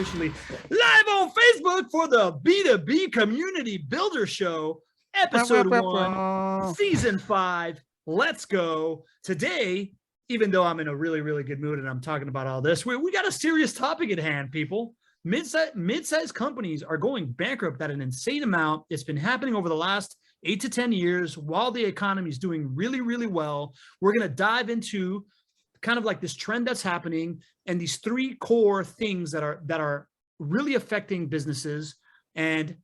officially live on Facebook for the B2B Community Builder Show, episode 1, season 5. Let's go. Today, even though I'm in a really, really good mood and I'm talking about all this, we got a serious topic at hand, people. Mid-sized companies are going bankrupt at an insane amount. It's been happening over the last 8 to 10 years while the economy is doing really, really well. We're going to dive into kind of like this trend that's happening and these 3 core things that are really affecting businesses and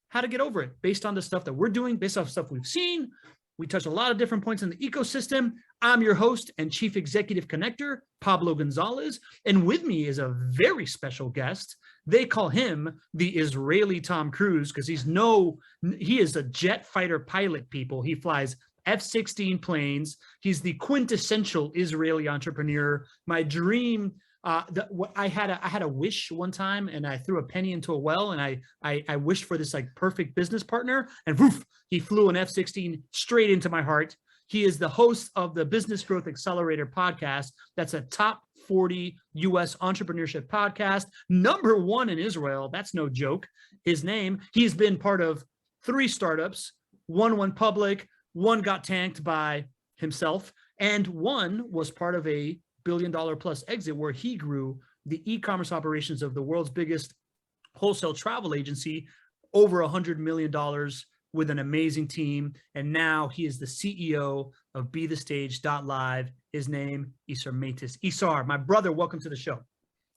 how to get over it based on the stuff that we're doing, based off stuff we've seen. We touch a lot of different points in the ecosystem. I'm your host and chief executive connector, Pablo Gonzalez. And with me is a very special guest. They call him the Israeli Tom Cruise because he is a jet fighter pilot, people. He flies F-16 planes. He's the quintessential Israeli entrepreneur. My dream, I had a wish one time, and I threw a penny into a well, and I wished for this like perfect business partner, and woof, he flew an F-16 straight into my heart. He is the host of the Business Growth Accelerator Podcast. That's a top 40 U.S. entrepreneurship podcast, #1 in Israel. That's no joke. He's been part of 3 startups. One went public. One got tanked by himself, and one was part of a $1 billion plus exit where he grew the e-commerce operations of the world's biggest wholesale travel agency over $100 million with an amazing team. And now he is the CEO of BeTheStage.live. His name, Isar Meitis. Isar, my brother, welcome to the show.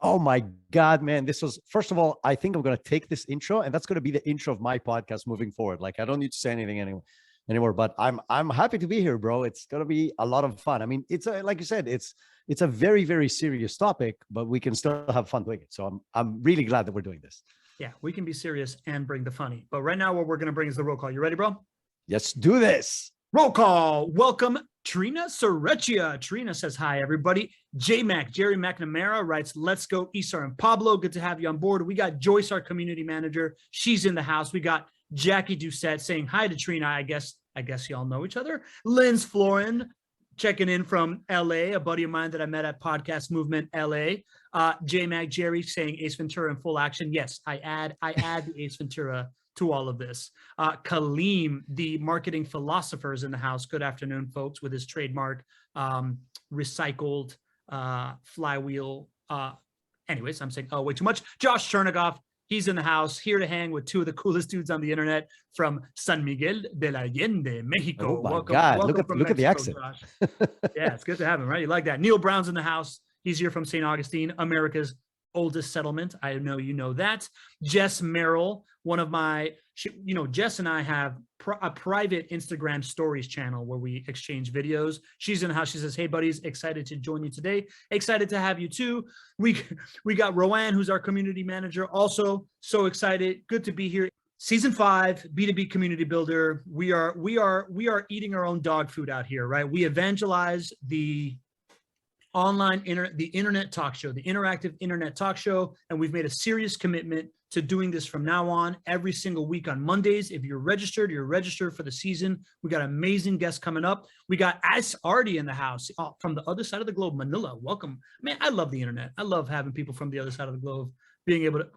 Oh my God, man. First of all, I think I'm going to take this intro, and that's going to be the intro of my podcast moving forward. Like, I don't need to say anything anymore, but I'm happy to be here, bro. It's going to be a lot of fun. I mean, like you said, it's a very, very serious topic, but we can still have fun doing it. So I'm really glad that we're doing this. Yeah, we can be serious and bring the funny. But right now, what we're going to bring is the roll call. You ready, bro? Let's do this. Roll call. Welcome, Trina Sorecchia. Trina says, hi, everybody. Jerry McNamara writes, let's go, Isar and Pablo. Good to have you on board. We got Joyce, our community manager. She's in the house. We got Jackie Doucette saying hi to Trina. I guess y'all know each other. Lynn's Florin checking in from LA, a buddy of mine that I met at Podcast Movement LA. J-Mac Jerry saying Ace Ventura in full action. Yes, I add the Ace Ventura to all of this. Kaleem, the marketing philosophers in the house. Good afternoon, folks, with his trademark recycled flywheel. Anyways, I'm saying way too much. Josh Chernigoff. He's in the house, here to hang with 2 of the coolest dudes on the internet from San Miguel de la Allende, Mexico. Oh my God, look at the accent. Yeah, it's good to have him, right? You like that. Neil Brown's in the house. He's here from St. Augustine, America's oldest settlement. I know you know that. Jess Merrill, Jess and I have a private Instagram stories channel where we exchange videos. She's in the house. She says, hey, buddies, excited to join you today. Excited to have you too. We got Rowan, who's our community manager. Also so excited. Good to be here. Season 5, B2B community builder. We are eating our own dog food out here, right? We evangelize the internet talk show, the interactive internet talk show. And we've made a serious commitment to doing this from now on every single week on Mondays. If you're registered for the season. We got amazing guests coming up. We got Isar in the house from the other side of the globe, Manila. Welcome. Man, I love the internet. I love having people from the other side of the globe being able to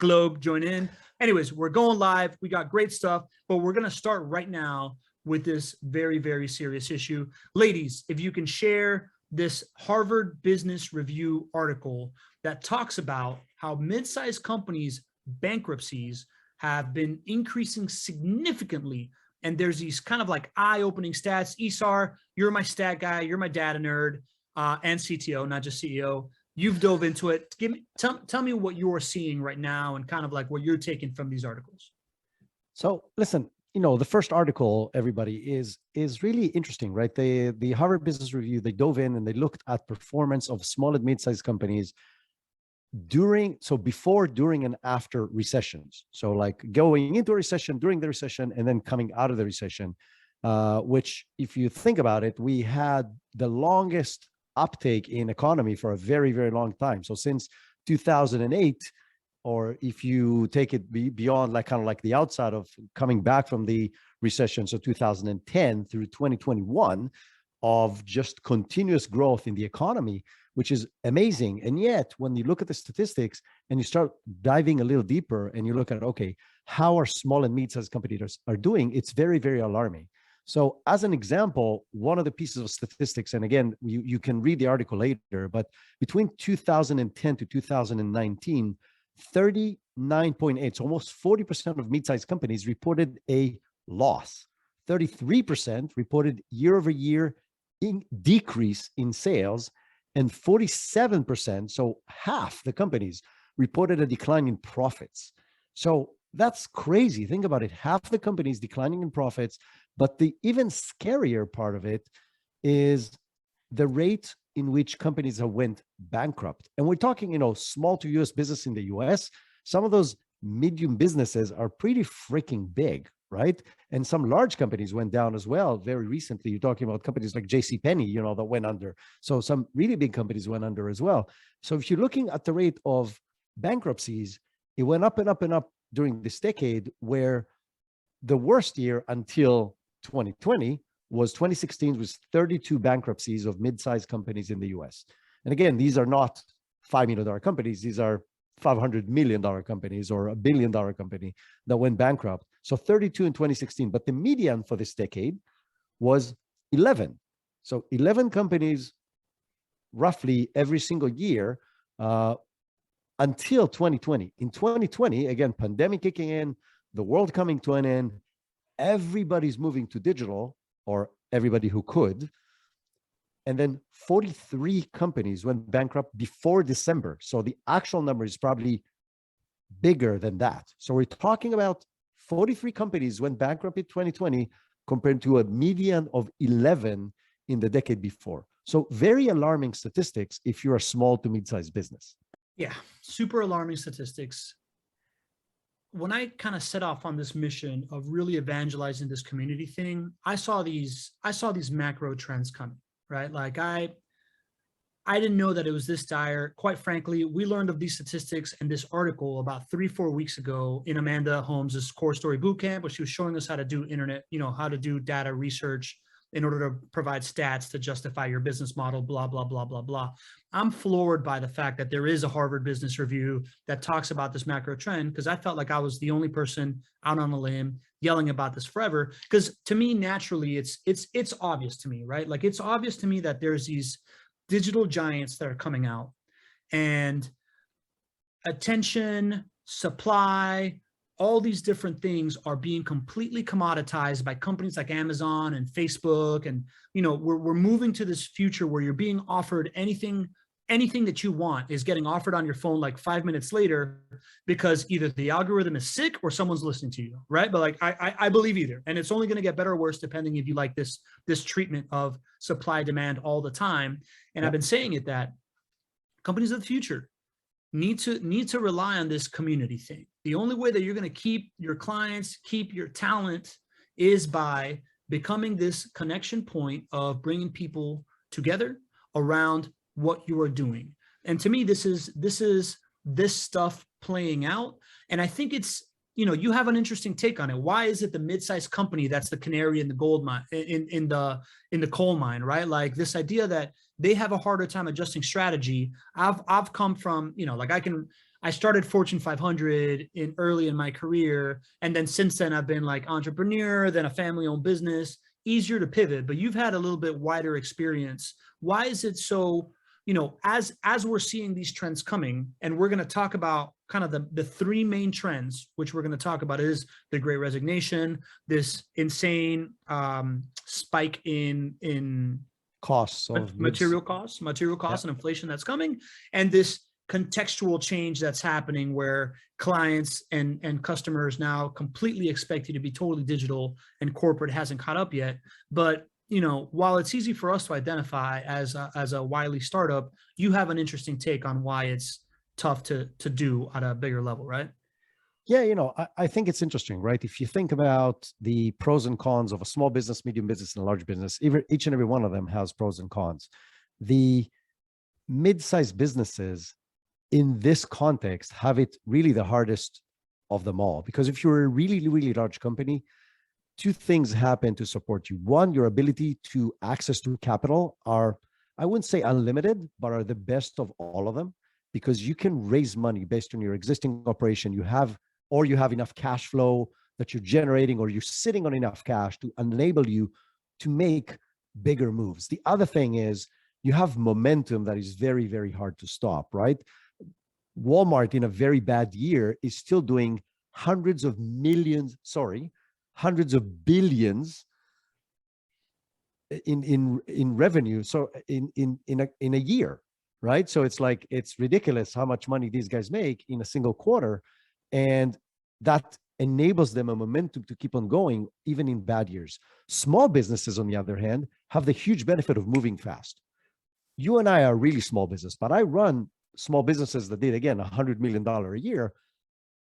globe join in. Anyways, we're going live. We got great stuff, but we're going to start right now with this very, very serious issue. Ladies, if you can share this Harvard Business Review article that talks about how mid-sized companies' bankruptcies have been increasing significantly. And there's these kind of like eye-opening stats. Isar, you're my stat guy, you're my data nerd, and CTO, not just CEO. You've dove into it. Tell me what you're seeing right now and kind of like what you're taking from these articles. So listen, the first article, everybody, is really interesting, right? The Harvard Business Review, they dove in and they looked at performance of small and mid-sized companies before, during, and after recessions. So like going into a recession, during the recession, and then coming out of the recession, which if you think about it, we had the longest uptake in economy for a very, very long time. So since 2008, or if you take it beyond like kind of like the outside of coming back from the recession, so 2010 through 2021, of just continuous growth in the economy, which is amazing. And yet, when you look at the statistics and you start diving a little deeper and you look at, okay, how our small and mid-sized companies are doing, it's very, very alarming. So as an example, one of the pieces of statistics, and again, you can read the article later, but between 2010 to 2019, 39.8, so almost 40% of mid-sized companies reported a loss. 33% reported year-over-year decrease in sales, and 47%, so half the companies, reported a decline in profits. So that's crazy. Think about it. Half the companies declining in profits, but the even scarier part of it is the rate in which companies have went bankrupt. And we're talking, small to US business in the US. Some of those medium businesses are pretty freaking big, right? And some large companies went down as well. Very recently, you're talking about companies like JCPenney, that went under. So some really big companies went under as well. So if you're looking at the rate of bankruptcies, it went up and up and up during this decade, where the worst year until 2020 was 2016, with 32 bankruptcies of mid-sized companies in the US. And again, these are not $5 million companies. These are $500 million companies or $1 billion company that went bankrupt. So 32 in 2016, but the median for this decade was 11. So 11 companies roughly every single year until 2020. In 2020, again, pandemic kicking in, the world coming to an end, everybody's moving to digital, or everybody who could. And then 43 companies went bankrupt before December. So the actual number is probably bigger than that. So we're talking about 43 companies went bankrupt in 2020 compared to a median of 11 in the decade before. So very alarming statistics if you're a small to mid-sized business. Yeah, super alarming statistics. When I kind of set off on this mission of really evangelizing this community thing, I saw these macro trends coming, right? Like I didn't know that it was this dire. Quite frankly, we learned of these statistics and this article about 3-4 weeks ago in Amanda Holmes' Core Story Bootcamp, where she was showing us how to do internet, how to do data research in order to provide stats to justify your business model, blah, blah, blah, blah, blah. I'm floored by the fact that there is a Harvard Business Review that talks about this macro trend, because I felt like I was the only person out on a limb yelling about this forever. Because to me, naturally, it's obvious to me, right? Like it's obvious to me that there's these digital giants that are coming out, and attention, supply, all these different things are being completely commoditized by companies like Amazon and Facebook. And, we're moving to this future where you're being offered anything that you want is getting offered on your phone like 5 minutes later, because either the algorithm is sick or someone's listening to you, right? But like, I believe either. And it's only going to get better or worse depending if you like this treatment of supply demand all the time. And I've been saying it, that companies of the future need to rely on this community thing. The only way that you're going to keep your clients, keep your talent, is by becoming this connection point of bringing people together around what you are doing. And to me, this is this stuff playing out. And I think it's, you have an interesting take on it. Why is it the mid-sized company that's the canary in the gold mine, in the coal mine, right? Like this idea that they have a harder time adjusting strategy. I've come from, I started Fortune 500 early in my career. And then since then I've been like entrepreneur, then a family-owned business, easier to pivot, but you've had a little bit wider experience. Why is it so, as we're seeing these trends coming, and we're going to talk about kind of the three main trends, which we're going to talk about, is the Great Resignation, this insane spike in costs of material costs and inflation that's coming, and this contextual change that's happening where clients and customers now completely expect you to be totally digital, and corporate hasn't caught up yet. But while it's easy for us to identify as a wily startup, you have an interesting take on why it's tough to do at a bigger level, right? Yeah, I think it's interesting, right? If you think about the pros and cons of a small business, medium business, and a large business, each and every one of them has pros and cons. The mid-sized businesses in this context have it really the hardest of them all, because if you're a really, really large company, two things happen to support you. One, your ability to access to capital are I wouldn't say unlimited, but are the best of all of them, because you can raise money based on your existing operation. You have enough cash flow that you're generating, or you're sitting on enough cash to enable you to make bigger moves. The other thing is you have momentum that is very, very hard to stop, right? Walmart in a very bad year is still doing hundreds of billions in revenue. So in a year, right? So it's like, it's ridiculous how much money these guys make in a single quarter. And that enables them a momentum to keep on going, even in bad years. Small businesses, on the other hand, have the huge benefit of moving fast. You and I are really small business, but I run small businesses that did, again, $100 million a year.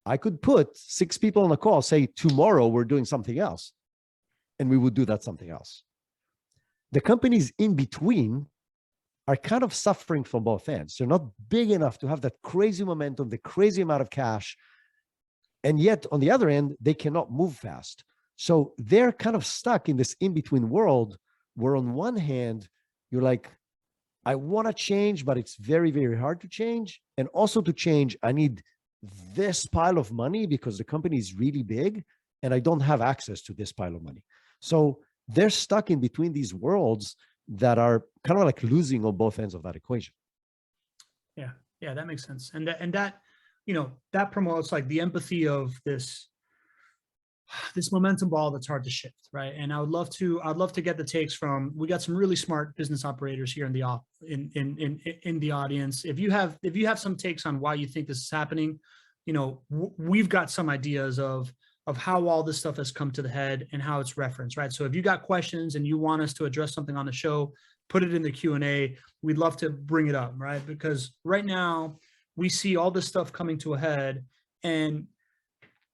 I could put 6 people on a call, say, tomorrow we're doing something else, and we would do that something else. The companies in between are kind of suffering from both ends. They're not big enough to have that crazy momentum, the crazy amount of cash. And yet, on the other end, they cannot move fast. So they're kind of stuck in this in-between world where on one hand, you're like, I want to change, but it's very, very hard to change. And also to change, I need this pile of money because the company is really big and I don't have access to this pile of money. So they're stuck in between these worlds that are kind of like losing on both ends of that equation. Yeah, that makes sense. And that, that promotes like the empathy of this momentum ball that's hard to shift, right? And I'd love to get the takes from, we got some really smart business operators here in the audience. If you have some takes on why you think this is happening, we've got some ideas of how all this stuff has come to the head and how it's referenced, right? So if you got questions and you want us to address something on the show, put it in the Q&A. We'd love to bring it up, right? Because right now we see all this stuff coming to a head, and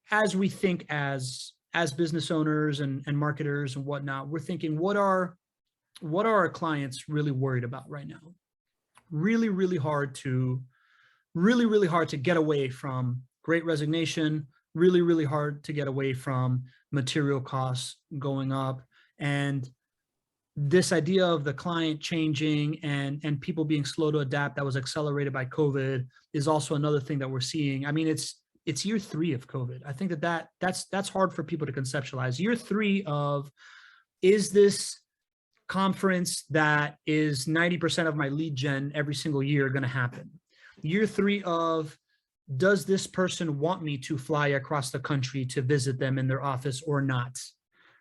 as we think as business owners and marketers and whatnot, we're thinking, what are our clients really worried about right now? Really hard to get away from Great Resignation, really hard to get away from material costs going up. And this idea of the client changing and people being slow to adapt, that was accelerated by COVID, is also another thing that we're seeing. I mean, it's year 3 of COVID. I think that's hard for people to conceptualize. Year 3 of, is this conference that is 90% of my lead gen every single year going to happen? Year 3 of, does this person want me to fly across the country to visit them in their office or not?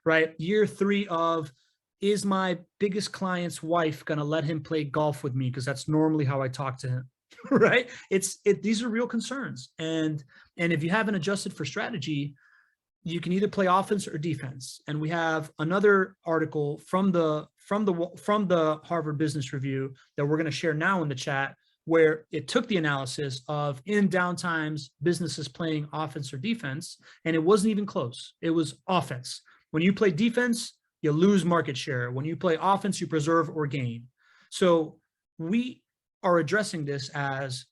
Right? Year 3 of, is my biggest client's wife going to let him play golf with me? Because that's normally how I talk to him. Right? These are real concerns. And if you haven't adjusted for strategy, you can either play offense or defense. And we have another article from the Harvard Business Review that we're going to share now in the chat, where it took the analysis of, in downtimes, businesses playing offense or defense, and it wasn't even close. It was offense. When you play defense, you lose market share. When you play offense, you preserve or gain. So we are addressing this as,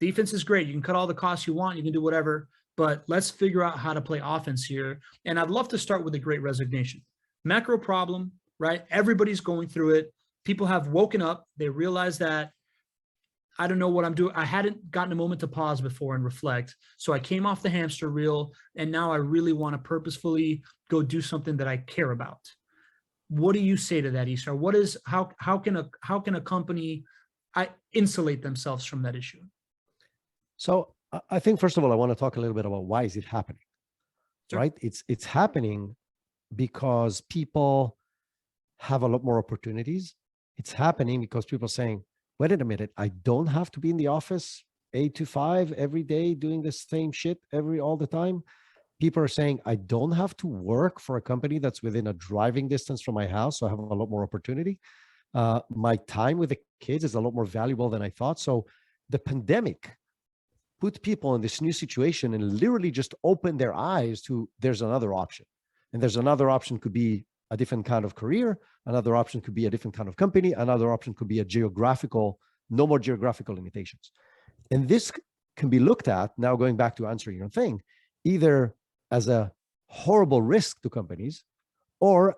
defense is great. You can cut all the costs you want. You can do whatever, but let's figure out how to play offense here. And I'd love to start with the Great Resignation. Macro problem, right? Everybody's going through it. People have woken up. They realize that, I don't know what I'm doing. I hadn't gotten a moment to pause before and reflect. So I came off the hamster wheel, and now I really want to purposefully go do something that I care about. What do you say to that, Isar? How can a company insulate themselves from that issue? So I think, first of all, I want to talk a little bit about why is it happening, Sure. right? It's happening because people have a lot more opportunities. It's happening because people are saying, wait a minute, I don't have to be in the office 8 to 5 every day doing the same shit all the time. People are saying, I don't have to work for a company that's within a driving distance from my house, so I have a lot more opportunity. My time with the kids is a lot more valuable than I thought. So the pandemic put people in this new situation and literally just opened their eyes to, there's another option. And there's another option, could be a different kind of career. Another option could be a different kind of company. Another option could be no more geographical limitations. And this can be looked at, now going back to answering your thing, either as a horrible risk to companies or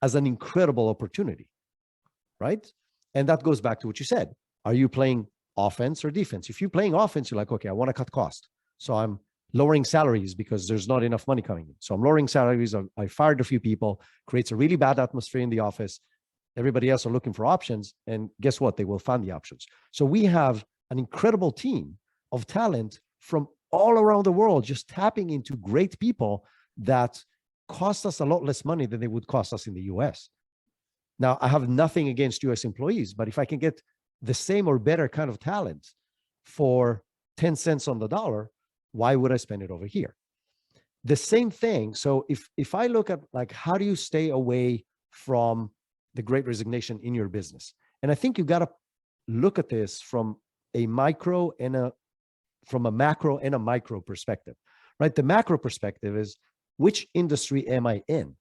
as an incredible opportunity, right? And that goes back to what you said. Are you playing offense or defense? If you're playing offense, you're like, okay, I want to cut cost. So I'm lowering salaries because there's not enough money coming in. So I'm lowering salaries. I fired a few people, creates a really bad atmosphere in the office. Everybody else are looking for options. And guess what? They will find the options. So we have an incredible team of talent from all around the world, just tapping into great people that cost us a lot less money than they would cost us in the US. Now, I have nothing against US employees, but if I can get the same or better kind of talent for 10 cents on the dollar, why would I spend it over here? The same thing. So if I look at like, how do you stay away from the Great Resignation in your business? And I think you got to look at this from a macro and a micro perspective, right? The macro perspective is, which industry am I in?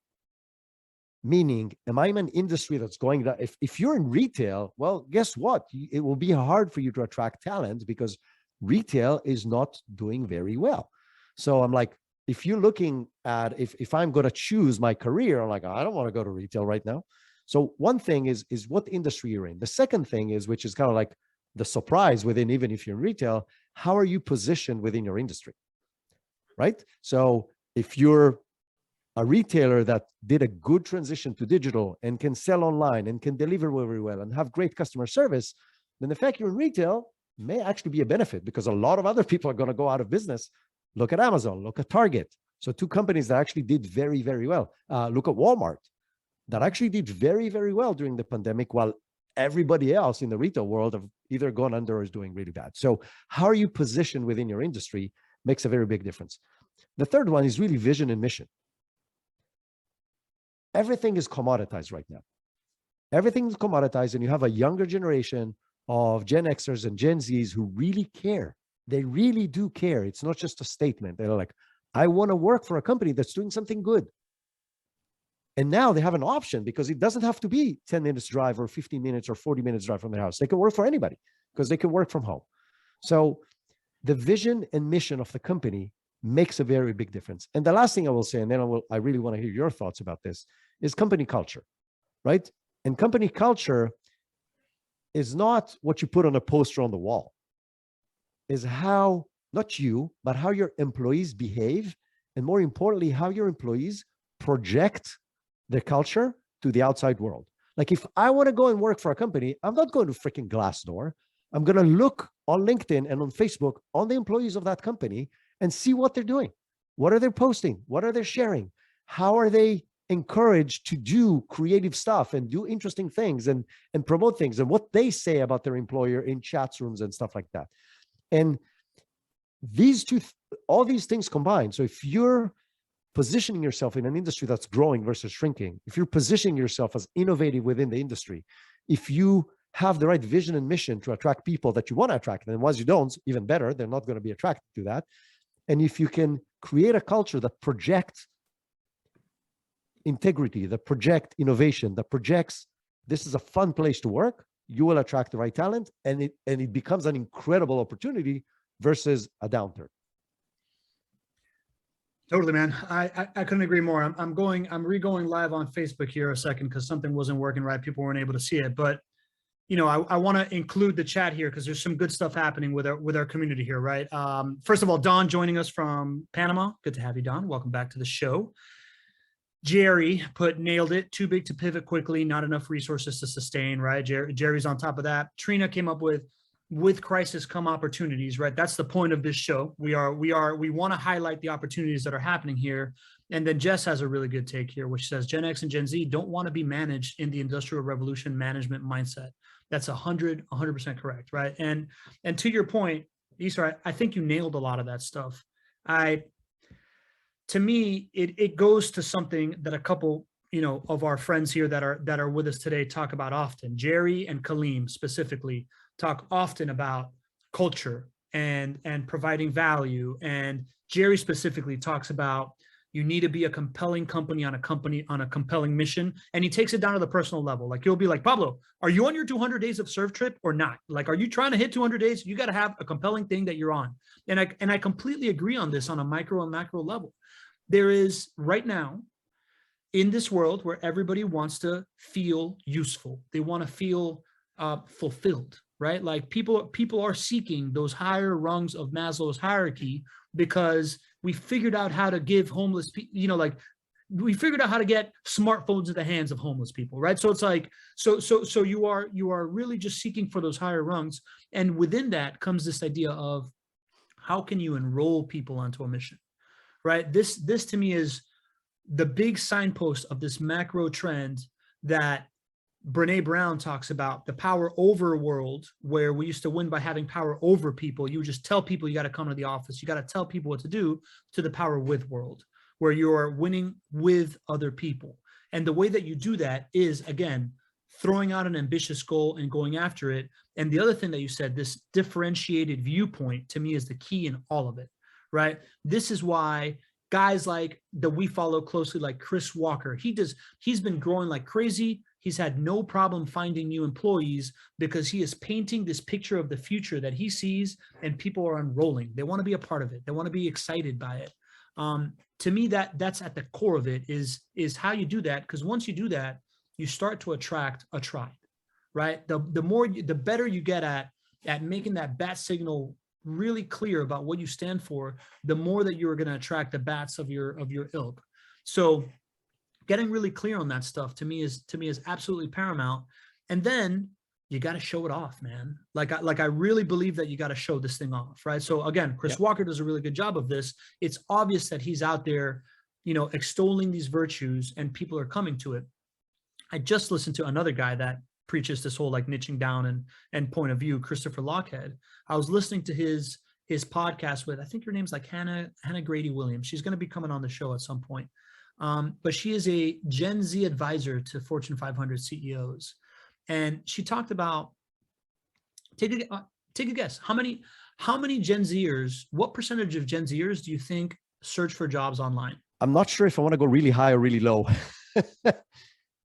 Meaning, am I in an industry that's going down? If you're in retail, well, guess what? It will be hard for you to attract talent because retail is not doing very well. So I'm like, if you're looking at, if I'm going to choose my career, I'm like, I don't want to go to retail right now. So one thing is what industry you're in. The second thing is, which is kind of like the surprise within, even if you're in retail, how are you positioned within your industry, right? So if you're a retailer that did a good transition to digital and can sell online and can deliver very well and have great customer service, then the fact you're in retail may actually be a benefit because a lot of other people are going to go out of business. Look at Amazon, look at Target. So two companies that actually did very, very well. Look at Walmart that actually did very, very well during the pandemic, while everybody else in the retail world have either gone under or is doing really bad. So how are you positioned within your industry makes a very big difference. The third one is really vision and mission. Everything is commoditized right now. Everything is commoditized, and you have a younger generation of Gen Xers and Gen Zs who really care. They really do care. It's not just a statement. They're like, I want to work for a company that's doing something good. And now they have an option because it doesn't have to be 10 minutes drive or 15 minutes or 40 minutes drive from their house. They can work for anybody because they can work from home. So the vision and mission of the company makes a very big difference. And the last thing I will say, and then I really want to hear your thoughts about this, is company culture, right? And company culture is not what you put on a poster on the wall. Is how, not you, but how your employees behave, and more importantly, how your employees project their culture to the outside world. Like if I want to go and work for a company, I'm not going to freaking Glassdoor. I'm going to look on LinkedIn and on Facebook on the employees of that company and see what they're doing. What are they posting? What are they sharing? How are they encouraged to do creative stuff and do interesting things and promote things, and what they say about their employer in chats rooms and stuff like that. And these two, all these things combined. So if you're positioning yourself in an industry that's growing versus shrinking, if you're positioning yourself as innovative within the industry, if you have the right vision and mission to attract people that you want to attract, and once you don't, even better, they're not going to be attracted to that. And if you can create a culture that projects integrity, that projects innovation, that projects this is a fun place to work, you will attract the right talent, and it becomes an incredible opportunity versus a downturn. Totally, man. I couldn't agree more. I'm re-going live on Facebook here a second because something wasn't working right. People weren't able to see it, but you know, I want to include the chat here because there's some good stuff happening with our community here, right? First of all, Don joining us from Panama. Good to have you, Don. Welcome back to the show. Jerry nailed it. Too big to pivot quickly. Not enough resources to sustain, right? Jerry's on top of that. Trina came up with crisis come opportunities, right? That's the point of this show. We want to highlight the opportunities that are happening here. And then Jess has a really good take here, which says Gen X and Gen Z don't want to be managed in the Industrial Revolution management mindset. That's 100% correct, right? And to your point, Isar, I think you nailed a lot of that stuff. To me, it goes to something that a couple, you know, of our friends here that are with us today talk about often. Jerry and Kaleem specifically talk often about culture and providing value. And Jerry specifically talks about you need to be a compelling company on a compelling mission. And he takes it down to the personal level. Like he'll be like, Pablo, are you on your 200 days of serve trip or not? Like, are you trying to hit 200 days? You got to have a compelling thing that you're on. And I completely agree on this on a micro and macro level. There is right now in this world where everybody wants to feel useful. They want to feel fulfilled, right? Like people are seeking those higher rungs of Maslow's hierarchy because we figured out how to give homeless people, like we figured out how to get smartphones in the hands of homeless people, right? So it's like, so you are really just seeking for those higher rungs. And within that comes this idea of how can you enroll people onto a mission, right? This to me is the big signpost of this macro trend that Brene Brown talks about, the power over world, where we used to win by having power over people. You would just tell people you got to come to the office, you got to tell people what to do, to the power with world, where you are winning with other people. And the way that you do that is, again, throwing out an ambitious goal and going after it. And the other thing that you said, this differentiated viewpoint, to me is the key in all of it, right? This is why guys like that we follow closely, like Chris Walker, he's been growing like crazy. He's had no problem finding new employees because he is painting this picture of the future that he sees, and people are enrolling. They want to be a part of it. They want to be excited by it. To me, that's at the core of it, is how you do that. Because once you do that, you start to attract a tribe, right? The better you get at making that bat signal really clear about what you stand for, the more that you're going to attract the bats of your ilk. So getting really clear on that stuff to me is absolutely paramount. And then you got to show it off, man. Like I really believe that you got to show this thing off, right? So again, Chris Walker does a really good job of this. It's obvious that he's out there, extolling these virtues, and people are coming to it. I just listened to another guy that preaches this whole like niching down and point of view, Christopher Lochhead. I was listening to his podcast with, I think her name's like Hannah Grady Williams. She's going to be coming on the show at some point. But she is a Gen Z advisor to Fortune 500 CEOs. And she talked about, take a guess. How many Gen Zers, what percentage of Gen Zers do you think search for jobs online? I'm not sure if I want to go really high or really low.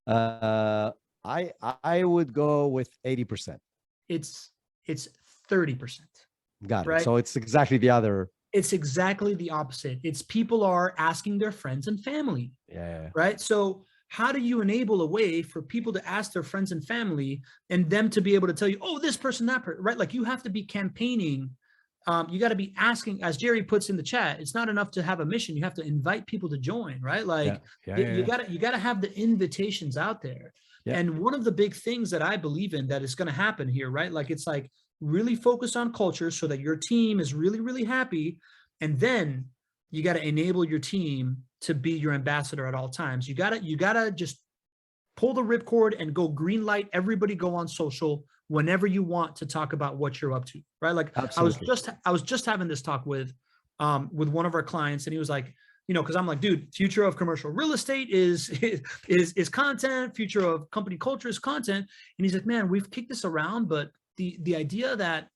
I would go with 80%. It's 30%. Got it. Right? So it's exactly the other. It's exactly the opposite. It's people are asking their friends and family. Yeah. Right. So how do you enable a way for people to ask their friends and family and them to be able to tell you, oh, this person, that person, right? Like you have to be campaigning. You got to be asking, as Jerry puts in the chat, it's not enough to have a mission. You have to invite people to join, right? Like you got to have the invitations out there. Yeah. And one of the big things that I believe in that is going to happen here, right? Like it's like really focus on culture so that your team is really, really happy. And then you got to enable your team to be your ambassador at all times. You gotta just pull the ripcord and go green light. Everybody go on social whenever you want to talk about what you're up to, right? Like absolutely. I was just having this talk with one of our clients, and he was like, because I'm like, dude, future of commercial real estate is content. Future of company culture is content. And he's like, man, we've kicked this around, but the idea that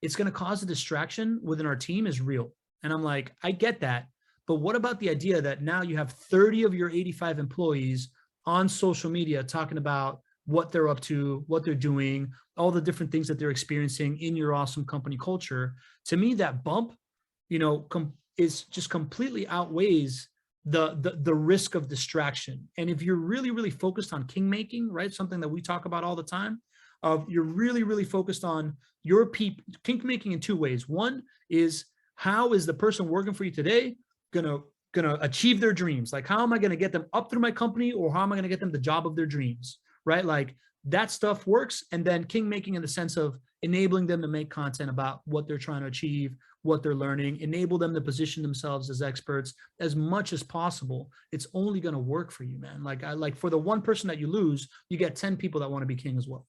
it's going to cause a distraction within our team is real. And I'm like, I get that. But what about the idea that now you have 30 of your 85 employees on social media talking about what they're up to, what they're doing, all the different things that they're experiencing in your awesome company culture? To me, that bump, is just completely outweighs the risk of distraction. And if you're really, really focused on king making, right? Something that we talk about all the time, you're really, really focused on your people, king making in two ways. One is, how is the person working for you today gonna achieve their dreams? Like, how am I gonna get them up through my company, or how am I gonna get them the job of their dreams, right? Like that stuff works. And then king making in the sense of enabling them to make content about what they're trying to achieve, what they're learning, enable them to position themselves as experts as much as possible. It's only gonna work for you, man. Like for the one person that you lose, you get 10 people that want to be king as well.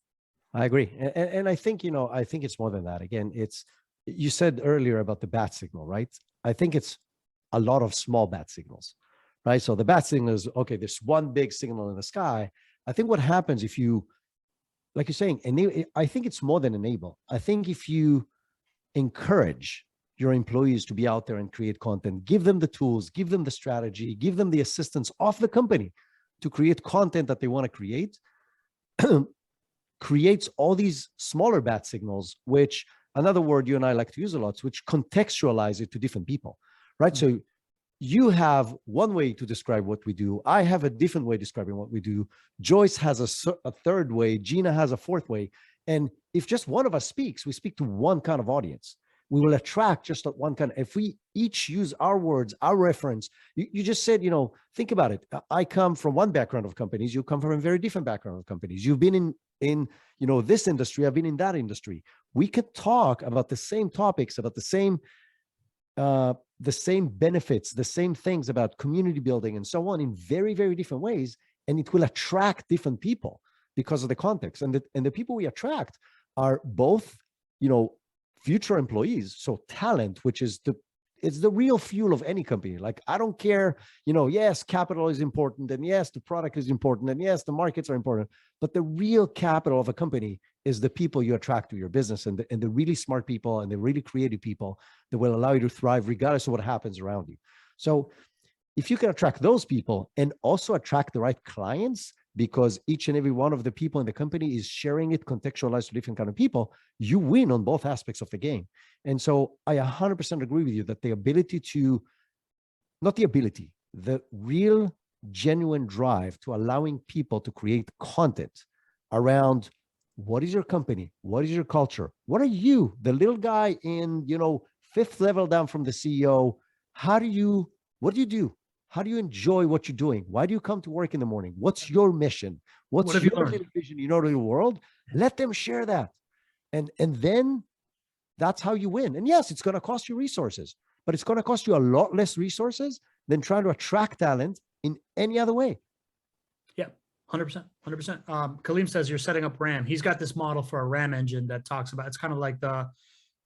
I agree. And I think, I think it's more than that. Again, you said earlier about the bat signal, right? I think it's a lot of small bat signals, right? So the bat signal is, okay, there's one big signal in the sky. I think what happens if you, like you're saying, I think it's more than enable. I think if you encourage your employees to be out there and create content, give them the tools, give them the strategy, give them the assistance of the company to create content that they want to create, creates all these smaller bat signals, which, another word you and I like to use a lot, which contextualize it to different people, right? Mm-hmm. So you have one way to describe what we do. I have a different way describing what we do. Joyce has a third way. Gina has a fourth way. And if just one of us speaks, we speak to one kind of audience. We will attract just one kind. If we each use our words, our reference, you just said, think about it. I come from one background of companies. You come from a very different background of companies. You've been in this industry. I've been in that industry. We could talk about the same topics, about the same benefits, the same things about community building and so on in very, very different ways. And it will attract different people because of the context. And the people we attract are both, future employees. So talent, which is it's the real fuel of any company. Like, I don't care, yes, capital is important. And yes, the product is important. And yes, the markets are important. But the real capital of a company is the people you attract to your business, and the really smart people and the really creative people that will allow you to thrive regardless of what happens around you. So if you can attract those people and also attract the right clients, because each and every one of the people in the company is sharing it contextualized to different kind of people, you win on both aspects of the game. And so I 100% agree with you that the real genuine drive to allowing people to create content around what is your company, what is your culture, what are you, the little guy in, fifth level down from the CEO, what do you do? How do you enjoy what you're doing? Why do you come to work in the morning? What's your mission? What's your little vision in the world? Let them share that. And then that's how you win. And yes, it's going to cost you resources, but it's going to cost you a lot less resources than trying to attract talent in any other way. Yeah, 100%. Kaleem says you're setting up RAM. He's got this model for a RAM engine that talks about, it's kind of like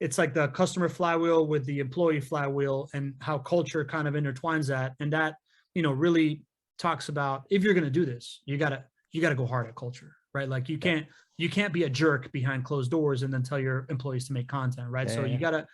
it's like the customer flywheel with the employee flywheel, and how culture kind of intertwines that. And that, really talks about, if you're going to do this, you gotta go hard at culture, right? Like you can't be a jerk behind closed doors and then tell your employees to make content, right? So you gotta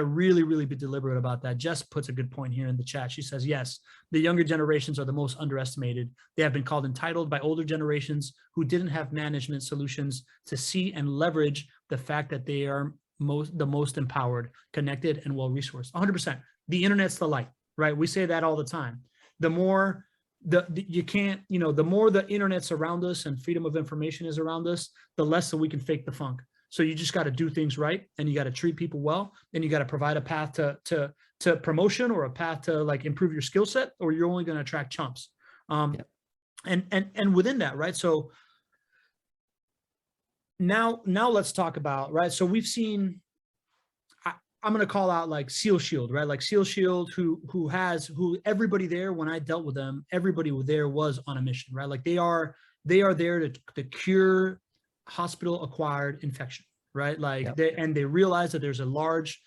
really, really be deliberate about that. Jess puts a good point here in the chat. She says, yes, the younger generations are the most underestimated. They have been called entitled by older generations who didn't have management solutions to see and leverage the fact that they are the most empowered, connected, and well-resourced. 100%. The internet's the light, right? We say that all the time. The more the more the internet's around us and freedom of information is around us, the less that we can fake the funk. So you just got to do things right, and you got to treat people well, and you got to provide a path to promotion, or a path to like improve your skill set, or you're only going to attract chumps. And within that, right? So now let's talk about, right? So we've seen, I'm going to call out like Seal Shield, right? Like Seal Shield, who everybody there, when I dealt with them, everybody there was on a mission, right? Like they are there to cure hospital acquired infection, right? Like they realize that there's a large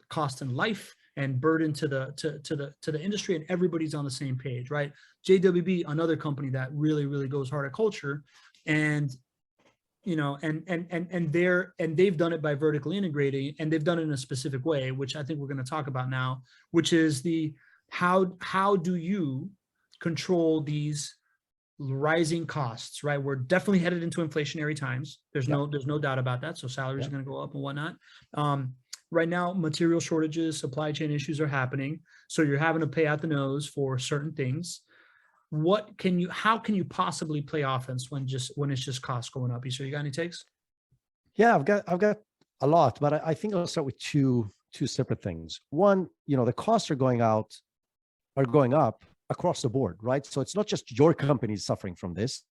cost in life and burden to the industry, and everybody's on the same page, right? JWB, another company that really, really goes hard at culture, and they've done it by vertically integrating, and they've done it in a specific way, which I think we're going to talk about now, which is how do you control these rising costs, right? We're definitely headed into inflationary times. There's no doubt about that. So salaries are going to go up and whatnot. Right now, material shortages, supply chain issues are happening. So you're having to pay out the nose for certain things. How can you possibly play offense when it's just costs going up? So you got any takes? Yeah, I've got a lot, but I think I'll start with two separate things. One, the costs are going up across the board, right? So it's not just your company suffering from this.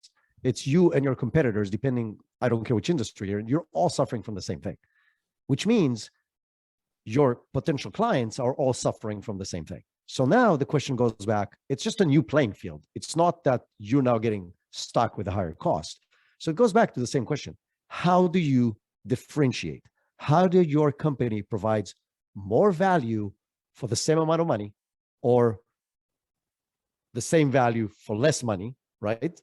It's you and your competitors, depending, I don't care which industry you're all suffering from the same thing, which means your potential clients are all suffering from the same thing. So now the question goes back, it's just a new playing field. It's not that you're now getting stuck with a higher cost. So it goes back to the same question. How do you differentiate? How do your company provides more value for the same amount of money, or the same value for less money, right?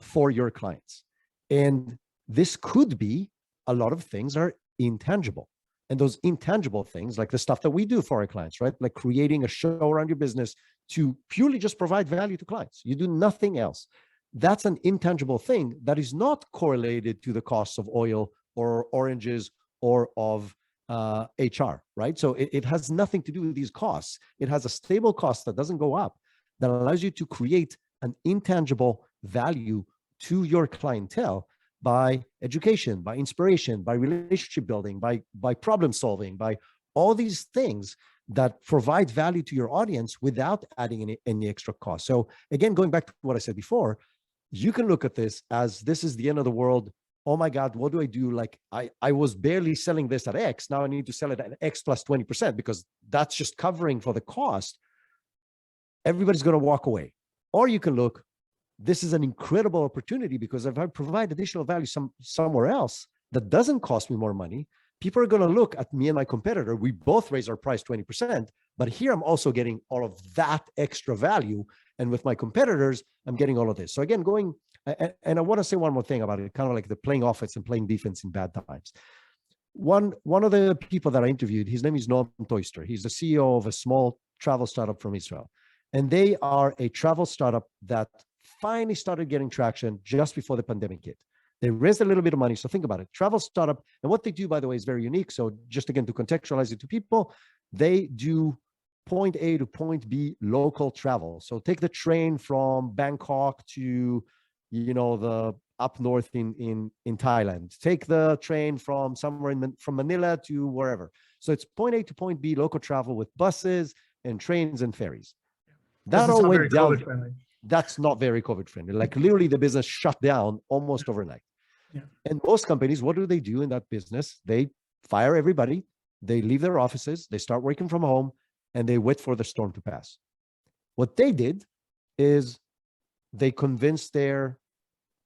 For your clients. And this could be a lot of things are intangible. And those intangible things, like the stuff that we do for our clients, right? Like creating a show around your business to purely just provide value to clients. You do nothing else. That's an intangible thing that is not correlated to the costs of oil or oranges or of HR, right? So it has nothing to do with these costs. It has a stable cost that doesn't go up, that allows you to create an intangible value to your clientele by education, by inspiration, by relationship building, by problem solving, by all these things that provide value to your audience without adding any extra cost. So again, going back to what I said before, you can look at this as this is the end of the world. Oh my God, what do I do? Like I was barely selling this at X. Now I need to sell it at X plus 20% because that's just covering for the cost. Everybody's going to walk away. Or you can look, this is an incredible opportunity because if I provide additional value somewhere else that doesn't cost me more money, people are going to look at me and my competitor. We both raise our price 20%, but here I'm also getting all of that extra value. And with my competitors, I'm getting all of this. So again, and I want to say one more thing about it, kind of like the playing offense and playing defense in bad times. One of the people that I interviewed, his name is Noam Toyster. He's the CEO of a small travel startup from Israel. And they are a travel startup that finally started getting traction just before the pandemic hit. They raised a little bit of money. So think about it. Travel startup. And what they do, by the way, is very unique. So just again, to contextualize it to people, they do point A to point B local travel. So take the train from Bangkok to, the up north in Thailand. Take the train from somewhere from Manila to wherever. So it's point A to point B local travel with buses and trains and ferries. That all went down. That's not very COVID friendly. Like literally the business shut down almost overnight. Yeah. And most companies, what do they do in that business? They fire everybody. They leave their offices. They start working from home and they wait for the storm to pass. What they did is they convinced their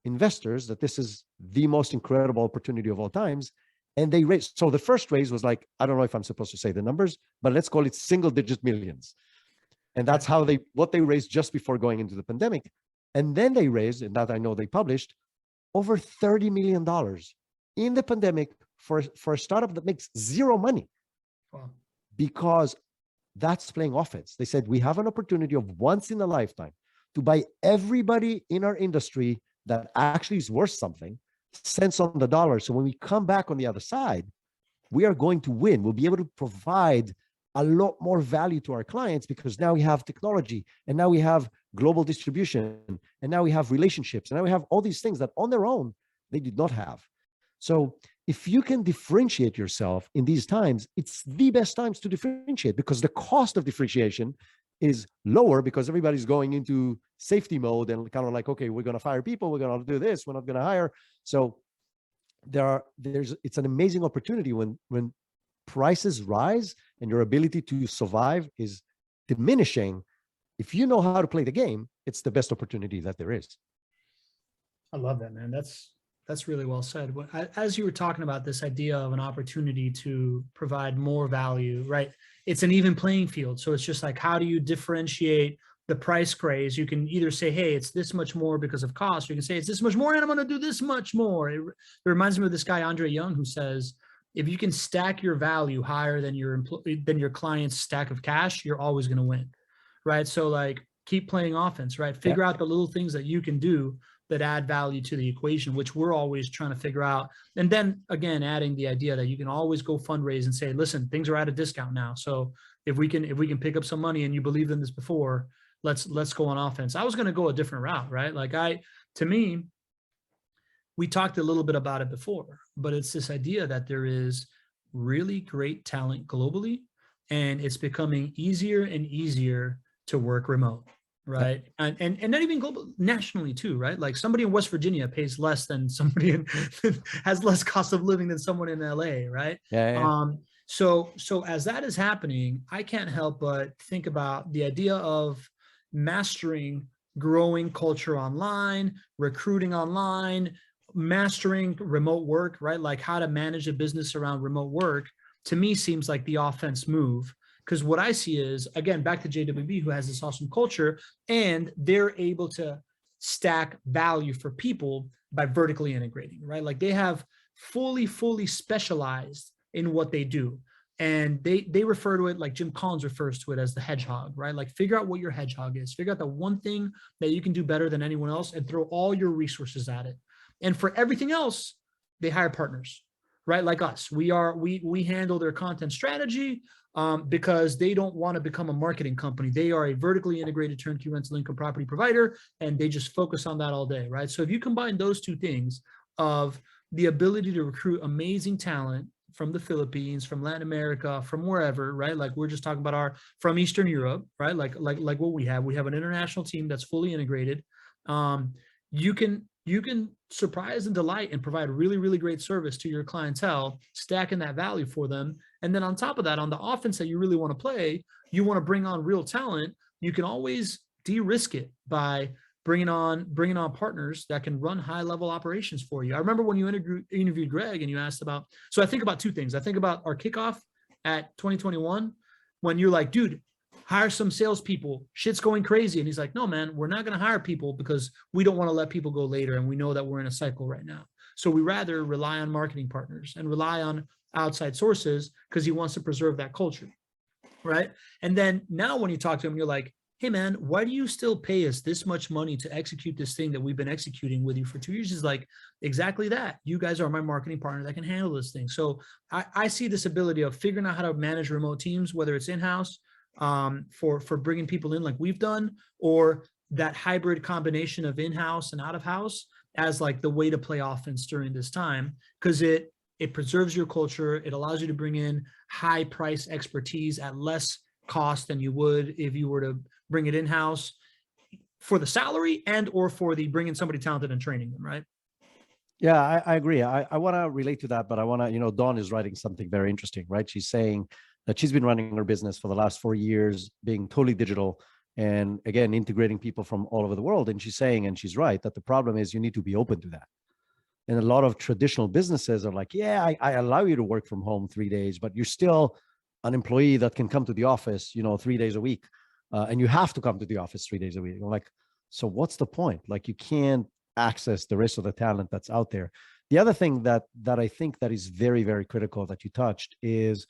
investors that this is the most incredible opportunity of all times. And they raised. So the first raise was like, I don't know if I'm supposed to say the numbers, but let's call it single digit millions. And that's what they raised just before going into the pandemic. And then they raised, and that I know they published, over $30 million in the pandemic for a startup that makes zero money. Wow. Because that's playing offense. They said, we have an opportunity of once in a lifetime to buy everybody in our industry that actually is worth something, cents on the dollar. So when we come back on the other side, we are going to win. We'll be able to provide a lot more value to our clients because now we have technology and now we have global distribution and now we have relationships and now we have all these things that on their own they did not have. So if you can differentiate yourself in these times, it's the best times to differentiate because the cost of differentiation is lower because everybody's going into safety mode and kind of like, okay, we're going to fire people. We're going to do this. We're not going to hire. So it's an amazing opportunity when prices rise and your ability to survive is diminishing. If you know how to play the game, it's the best opportunity that there is. I love that, man. That's really well said. As you were talking about this idea of an opportunity to provide more value, right? It's an even playing field. So it's just like, how do you differentiate the price craze? You can either say, hey, it's this much more because of cost. Or you can say it's this much more and I'm going to do this much more. It reminds me of this guy, Andre Young, who says, if you can stack your value higher than your client's stack of cash, you're always going to win, right? So like keep playing offense, right? Figure out the little things that you can do that add value to the equation, which we're always trying to figure out. And then again, adding the idea that you can always go fundraise and say, listen, things are at a discount now. So if we can pick up some money and you believed in this before, let's go on offense. I was going to go a different route, right? Like to me, we talked a little bit about it before, but it's this idea that there is really great talent globally, and it's becoming easier and easier to work remote, right? Yeah. And not even global, nationally too, right? Like somebody in West Virginia pays less than somebody has less cost of living than someone in LA, right? Yeah. So as that is happening, I can't help but think about the idea of mastering growing culture online, recruiting online, mastering remote work, right? Like how to manage a business around remote work, to me seems like the offense move. Because what I see is, again, back to JWB, who has this awesome culture, and they're able to stack value for people by vertically integrating, right? Like they have fully specialized in what they do. And they refer to it, like Jim Collins refers to it as the hedgehog, right? Like figure out what your hedgehog is, figure out the one thing that you can do better than anyone else and throw all your resources at it. And for everything else, they hire partners, right? Like us, we handle their content strategy because they don't want to become a marketing company. They are a vertically integrated turnkey rental income property provider, and they just focus on that all day, right? So if you combine those two things of the ability to recruit amazing talent from the Philippines, from Latin America, from wherever, right? Like we're just talking about from Eastern Europe, right? Like what we have an international team that's fully integrated. You can surprise and delight and provide really, really great service to your clientele, stacking that value for them. And then on top of that, on the offense that you really want to play, you want to bring on real talent. You can always de-risk it by bringing on partners that can run high level operations for you. I remember when you interviewed Greg and you asked about, so I think about two things. I think about our kickoff at 2021 when you're like, dude, hire some salespeople, shit's going crazy. And he's like, no, man, we're not going to hire people because we don't want to let people go later. And we know that we're in a cycle right now. So we rather rely on marketing partners and rely on outside sources because he wants to preserve that culture. Right. And then now when you talk to him, you're like, hey man, why do you still pay us this much money to execute this thing that we've been executing with you for 2 years? Is like, exactly that. You guys are my marketing partner that can handle this thing. So I see this ability of figuring out how to manage remote teams, whether it's in-house for bringing people in like we've done, or that hybrid combination of in-house and out-of-house as like the way to play offense during this time, because it preserves your culture. It allows you to bring in high price expertise at less cost than you would if you were to bring it in-house for the salary and or for the bringing somebody talented and training them, right? Yeah, I agree. I want to relate to that, but I want to, Dawn is writing something very interesting, right? She's saying that she's been running her business for the last 4 years, being totally digital, and again, integrating people from all over the world. And she's saying, and she's right, that the problem is you need to be open to that. And a lot of traditional businesses are like, yeah, I allow you to work from home 3 days, but you're still an employee that can come to the office, 3 days a week. And you have to come to the office 3 days a week. I'm like, so what's the point? Like you can't access the rest of the talent that's out there. The other thing that I think that is very, very critical that you touched is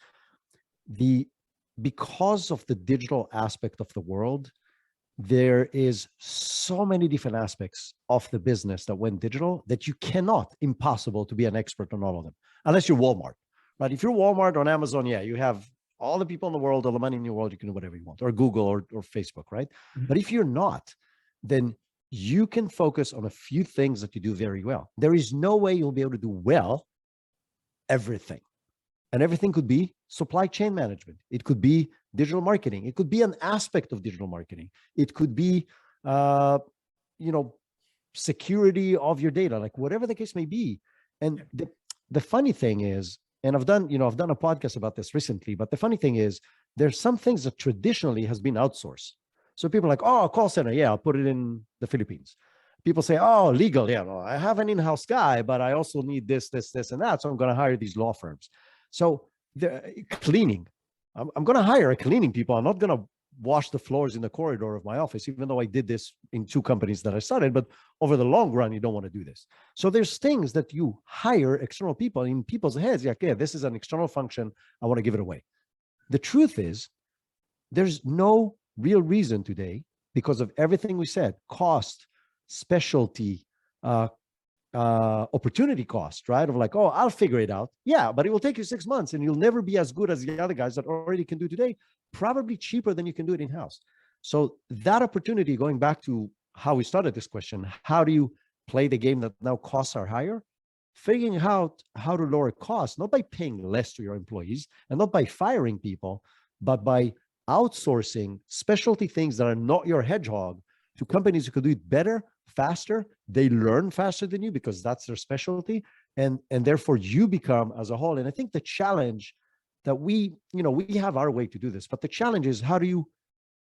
because of the digital aspect of the world, there is so many different aspects of the business that went digital that you cannot, impossible to be an expert on all of them, unless you're Walmart, right? If you're Walmart on Amazon, yeah, you have all the people in the world, all the money in the world, you can do whatever you want, or Google or Facebook, right? Mm-hmm. But if you're not, then you can focus on a few things that you do very well. There is no way you'll be able to do well everything. And everything could be supply chain management. It could be digital marketing. It could be an aspect of digital marketing. It could be, security of your data, like whatever the case may be. And the funny thing is, and I've done a podcast about this recently, but the funny thing is there's some things that traditionally has been outsourced. So people are like, oh, call center. Yeah, I'll put it in the Philippines. People say, oh, legal. Yeah, no, I have an in-house guy, but I also need this, and that. So I'm going to hire these law firms. So the cleaning, I'm going to hire a cleaning people. I'm not going to wash the floors in the corridor of my office, even though I did this in 2 companies that I started. But over the long run, you don't want to do this. So there's things that you hire external people in people's heads. Like, yeah, this is an external function. I want to give it away. The truth is, there's no real reason today, because of everything we said, cost, specialty, opportunity cost, right? Of like, oh, I'll figure it out. Yeah, but it will take you 6 months and you'll never be as good as the other guys that already can do today, probably cheaper than you can do it in-house. So that opportunity, going back to how we started this question, how do you play the game that now costs are higher? Figuring out how to lower costs, not by paying less to your employees and not by firing people, but by outsourcing specialty things that are not your hedgehog to companies who could do it better, faster. They learn faster than you because that's their specialty. And therefore you become as a whole. And I think the challenge that we have our way to do this, but the challenge is, how do you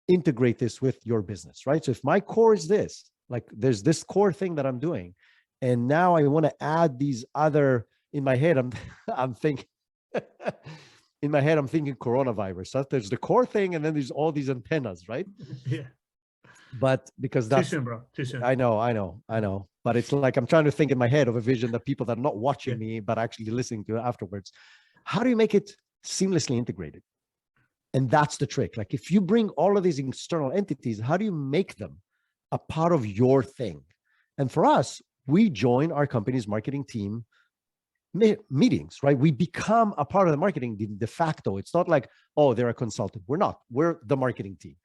integrate this with your business, right? So if my core is this, like there's this core thing that I'm doing, and now I want to add these other, in my head, I'm thinking, in my head, I'm thinking coronavirus. So there's the core thing, and then there's all these antennas, right? Yeah. But because that's too soon, bro. Too soon. I know. But it's like I'm trying to think in my head of a vision that people that are not watching me, but actually listening to it afterwards. How do you make it seamlessly integrated? And that's the trick. Like if you bring all of these external entities, how do you make them a part of your thing? And for us, we join our company's marketing team meetings, right? We become a part of the marketing de facto. It's not like, oh, they're a consultant. We're not. We're the marketing team.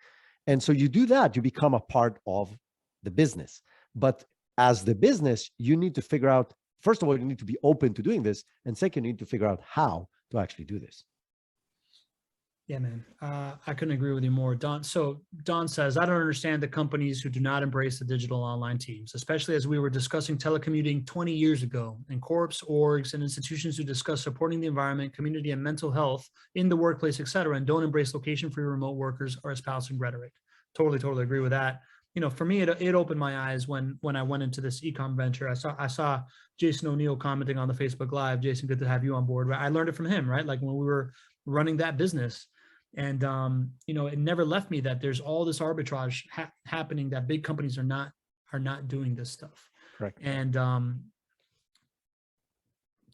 And so you do that, you become a part of the business. But as the business, you need to figure out, first of all, you need to be open to doing this. And second, you need to figure out how to actually do this. Yeah, man. I couldn't agree with you more. Don says, I don't understand the companies who do not embrace the digital online teams, especially as we were discussing telecommuting 20 years ago, and corps, orgs, and institutions who discuss supporting the environment, community, and mental health in the workplace, et cetera, and don't embrace location-free remote workers are espousing rhetoric. Totally agree with that. You know, for me, it opened my eyes when I went into this e-com venture. I saw Jason O'Neill commenting on the Facebook Live. Jason, good to have you on board. I learned it from him, right? Like when we were running that business. And, you know, it never left me that there's all this arbitrage happening, that big companies are not doing this stuff. Correct. And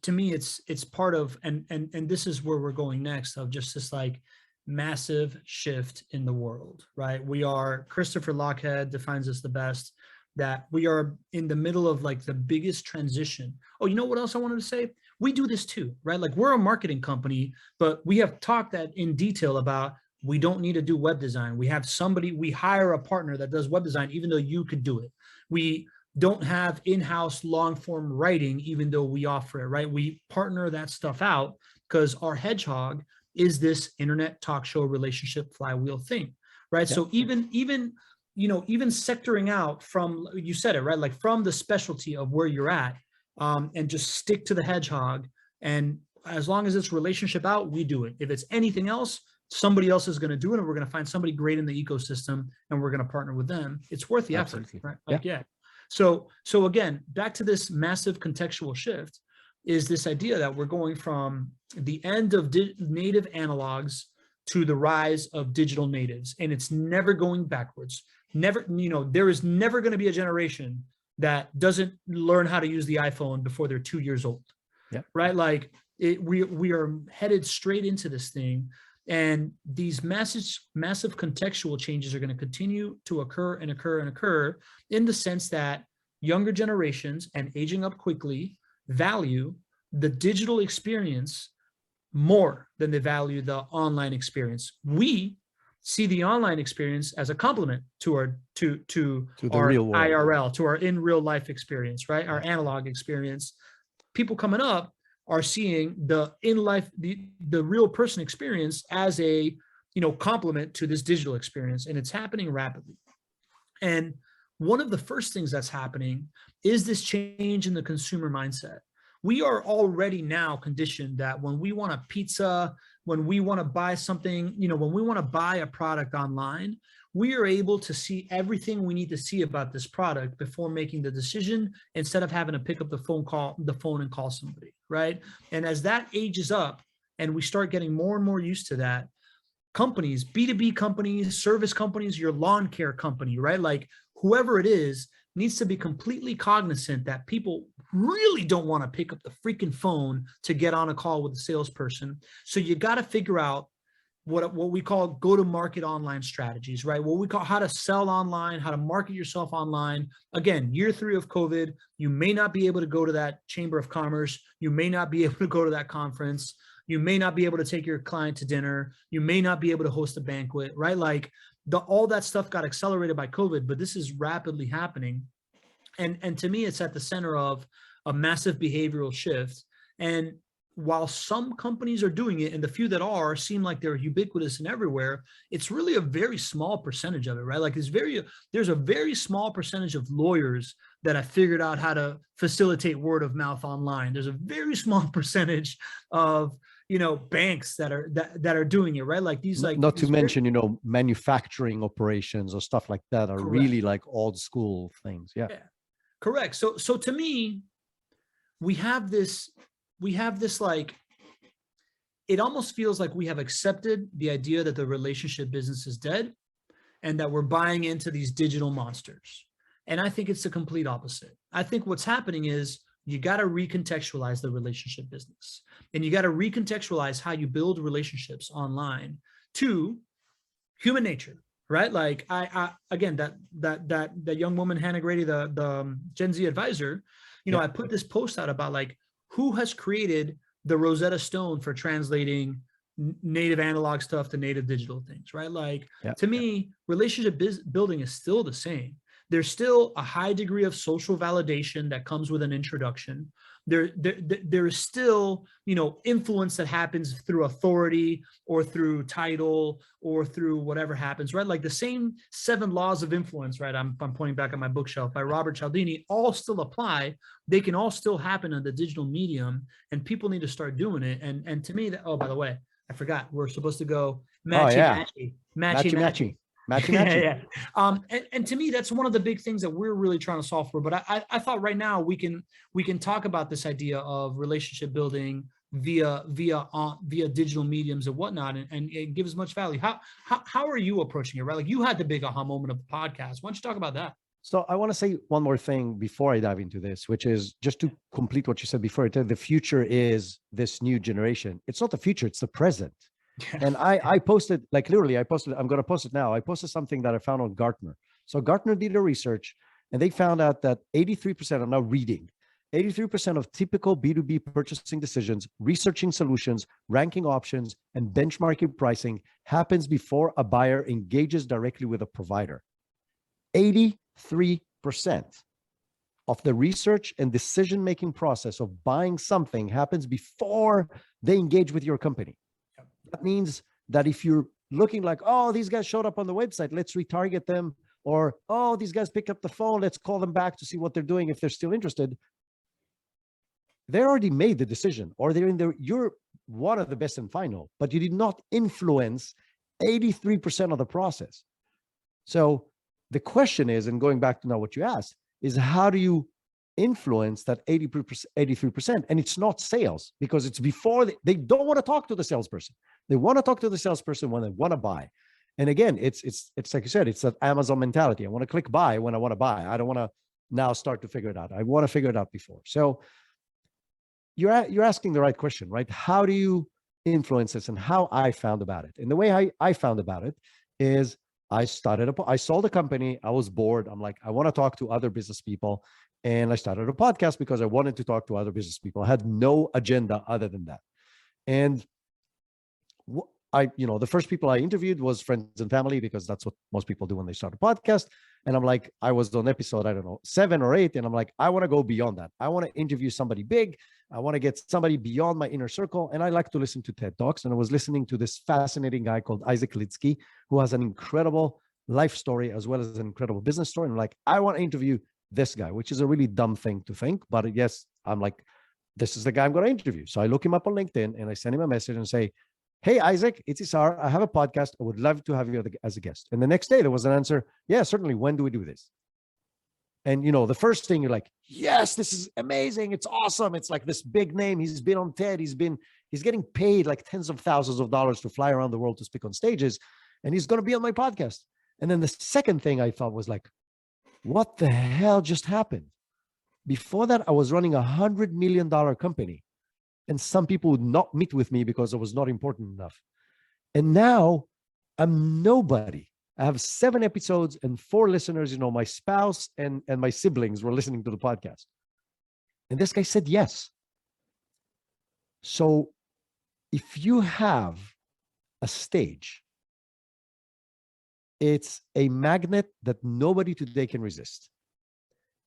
to me, it's part of, and this is where we're going next, of just this like massive shift in the world, right? Christopher Lochhead defines us the best, that we are in the middle of like the biggest transition. Oh, you know what else I wanted to say? We do this too, right? Like we're a marketing company, but we have talked that in detail about, we don't need to do web design. We hire a partner that does web design, even though you could do it. We don't have in-house long form writing, even though we offer it, right? We partner that stuff out because our hedgehog is this internet talk show relationship flywheel thing, right? Yeah. So even sectoring out from, you said it, right? Like from the specialty of where you're at, and just stick to the hedgehog. And as long as it's relationship out, we do it. If it's anything else, somebody else is going to do it, and we're going to find somebody great in the ecosystem, and we're going to partner with them. It's worth the Absolutely. Effort, right? Like, yeah. So again, back to this massive contextual shift is this idea that we're going from the end of native analogs to the rise of digital natives, and it's never going backwards. Never, there is never going to be a generation that doesn't learn how to use the iPhone before they're 2 years old, right? Like we are headed straight into this thing, and these massive contextual changes are going to continue to occur in the sense that younger generations and aging up quickly value the digital experience more than they value the online experience. We see the online experience as a complement to our real world. IRL, to our in real life experience, right? Our analog experience. People coming up are seeing the in life, the real person experience as a complement to this digital experience, and it's happening rapidly. And one of the first things that's happening is this change in the consumer mindset. We are already now conditioned that when we want a pizza, when we want to buy something, when we want to buy a product online, we are able to see everything we need to see about this product before making the decision, instead of having to pick up the phone and call somebody, right? And as that ages up and we start getting more and more used to that, companies, B2B companies, service companies, your lawn care company, right? Like whoever it is needs to be completely cognizant that people really don't want to pick up the freaking phone to get on a call with a salesperson. So you got to figure out what we call go-to-market online strategies, right? What we call how to sell online, how to market yourself online. Again, year 3 of COVID, you may not be able to go to that chamber of commerce. You may not be able to go to that conference. You may not be able to take your client to dinner. You may not be able to host a banquet, right? Like all that stuff got accelerated by COVID, but this is rapidly happening. And to me, it's at the center of a massive behavioral shift. And while some companies are doing it, and the few that are seem like they're ubiquitous and everywhere, it's really a very small percentage of it, right? Like there's a very small percentage of lawyers that have figured out how to facilitate word of mouth online. There's a very small percentage of banks that are doing it, right? Like these, like not to mention, manufacturing operations or stuff like that are Correct. Really like old school things. Yeah. Correct. So to me, we have this like, it almost feels like we have accepted the idea that the relationship business is dead and that we're buying into these digital monsters. And I think it's the complete opposite. I think what's happening is you got to recontextualize the relationship business, and you got to recontextualize how you build relationships online to human nature, right? Like I again, that young woman, Hannah Grady, the Gen Z advisor, I put this post out about like, who has created the Rosetta Stone for translating native analog stuff to native digital things, right? Like to me, relationship building is still the same. There's still a high degree of social validation that comes with an introduction. There is still, influence that happens through authority or through title or through whatever happens, right? Like the same 7 laws of influence, right? I'm pointing back at my bookshelf by Robert Cialdini, all still apply. They can all still happen on the digital medium, and people need to start doing it. And to me, by the way, I forgot, we're supposed to go matchy. Yeah. And to me, that's one of the big things that we're really trying to solve for. But I thought right now we can talk about this idea of relationship building via digital mediums and whatnot, and it gives much value. How are you approaching it, right? Like you had the big aha moment of the podcast. Why don't you talk about that? So I want to say one more thing before I dive into this, which is just to complete what you said before. The future is this new generation. It's not the future, it's the present. And I posted, like literally, I'm going to post it now. I posted something that I found on Gartner. So Gartner did a research and they found out that 83%, I'm now reading, 83% of typical B2B purchasing decisions, researching solutions, ranking options, and benchmarking pricing happens before a buyer engages directly with a provider. 83% of the research and decision-making process of buying something happens before they engage with your company. That means that if you're looking like, oh, these guys showed up on the website, let's retarget them, or, oh, these guys pick up the phone, let's call them back to see what they're doing if they're still interested. They already made the decision, or you're one of the best and final, but you did not influence 83% of the process. So the question is, and going back to now what you asked, is how do you influence that 83%? And it's not sales, because it's before they don't want to talk to the salesperson. They want to talk to the salesperson when they want to buy. And again, it's like you said, it's that Amazon mentality. I want to click buy when I want to buy. I don't want to now start to figure it out. I want to figure it out before. So you're asking the right question, right? How do you influence this, and how I found about it? And the way I found about it is I sold a company. I was bored. I'm like, I want to talk to other business people. And I started a podcast because I wanted to talk to other business people. I had no agenda other than that. And the first people I interviewed was friends and family, because that's what most people do when they start a podcast. And I'm like, I was on episode, 7 or 8. And I'm like, I want to go beyond that. I want to interview somebody big. I want to get somebody beyond my inner circle. And I like to listen to TED Talks. And I was listening to this fascinating guy called Isaac Litsky, who has an incredible life story as well as an incredible business story. And I'm like, I want to interview this guy, which is a really dumb thing to think. But yes, I'm like, this is the guy I'm going to interview. So I look him up on LinkedIn and I send him a message and say, hey, Isaac, it's Isar. I have a podcast. I would love to have you as a guest. And the next day there was an answer. Yeah, certainly. When do we do this? And, the first thing you're like, yes, this is amazing. It's awesome. It's like this big name. He's been on TED. He's getting paid like tens of thousands of dollars to fly around the world to speak on stages. And he's going to be on my podcast. And then the second thing I thought was like, what the hell just happened? Before that, I was running $100 million company. And some people would not meet with me because I was not important enough. And now I'm nobody. I have 7 episodes and 4 listeners. My spouse and my siblings were listening to the podcast. And this guy said yes. So if you have a stage, it's a magnet that nobody today can resist.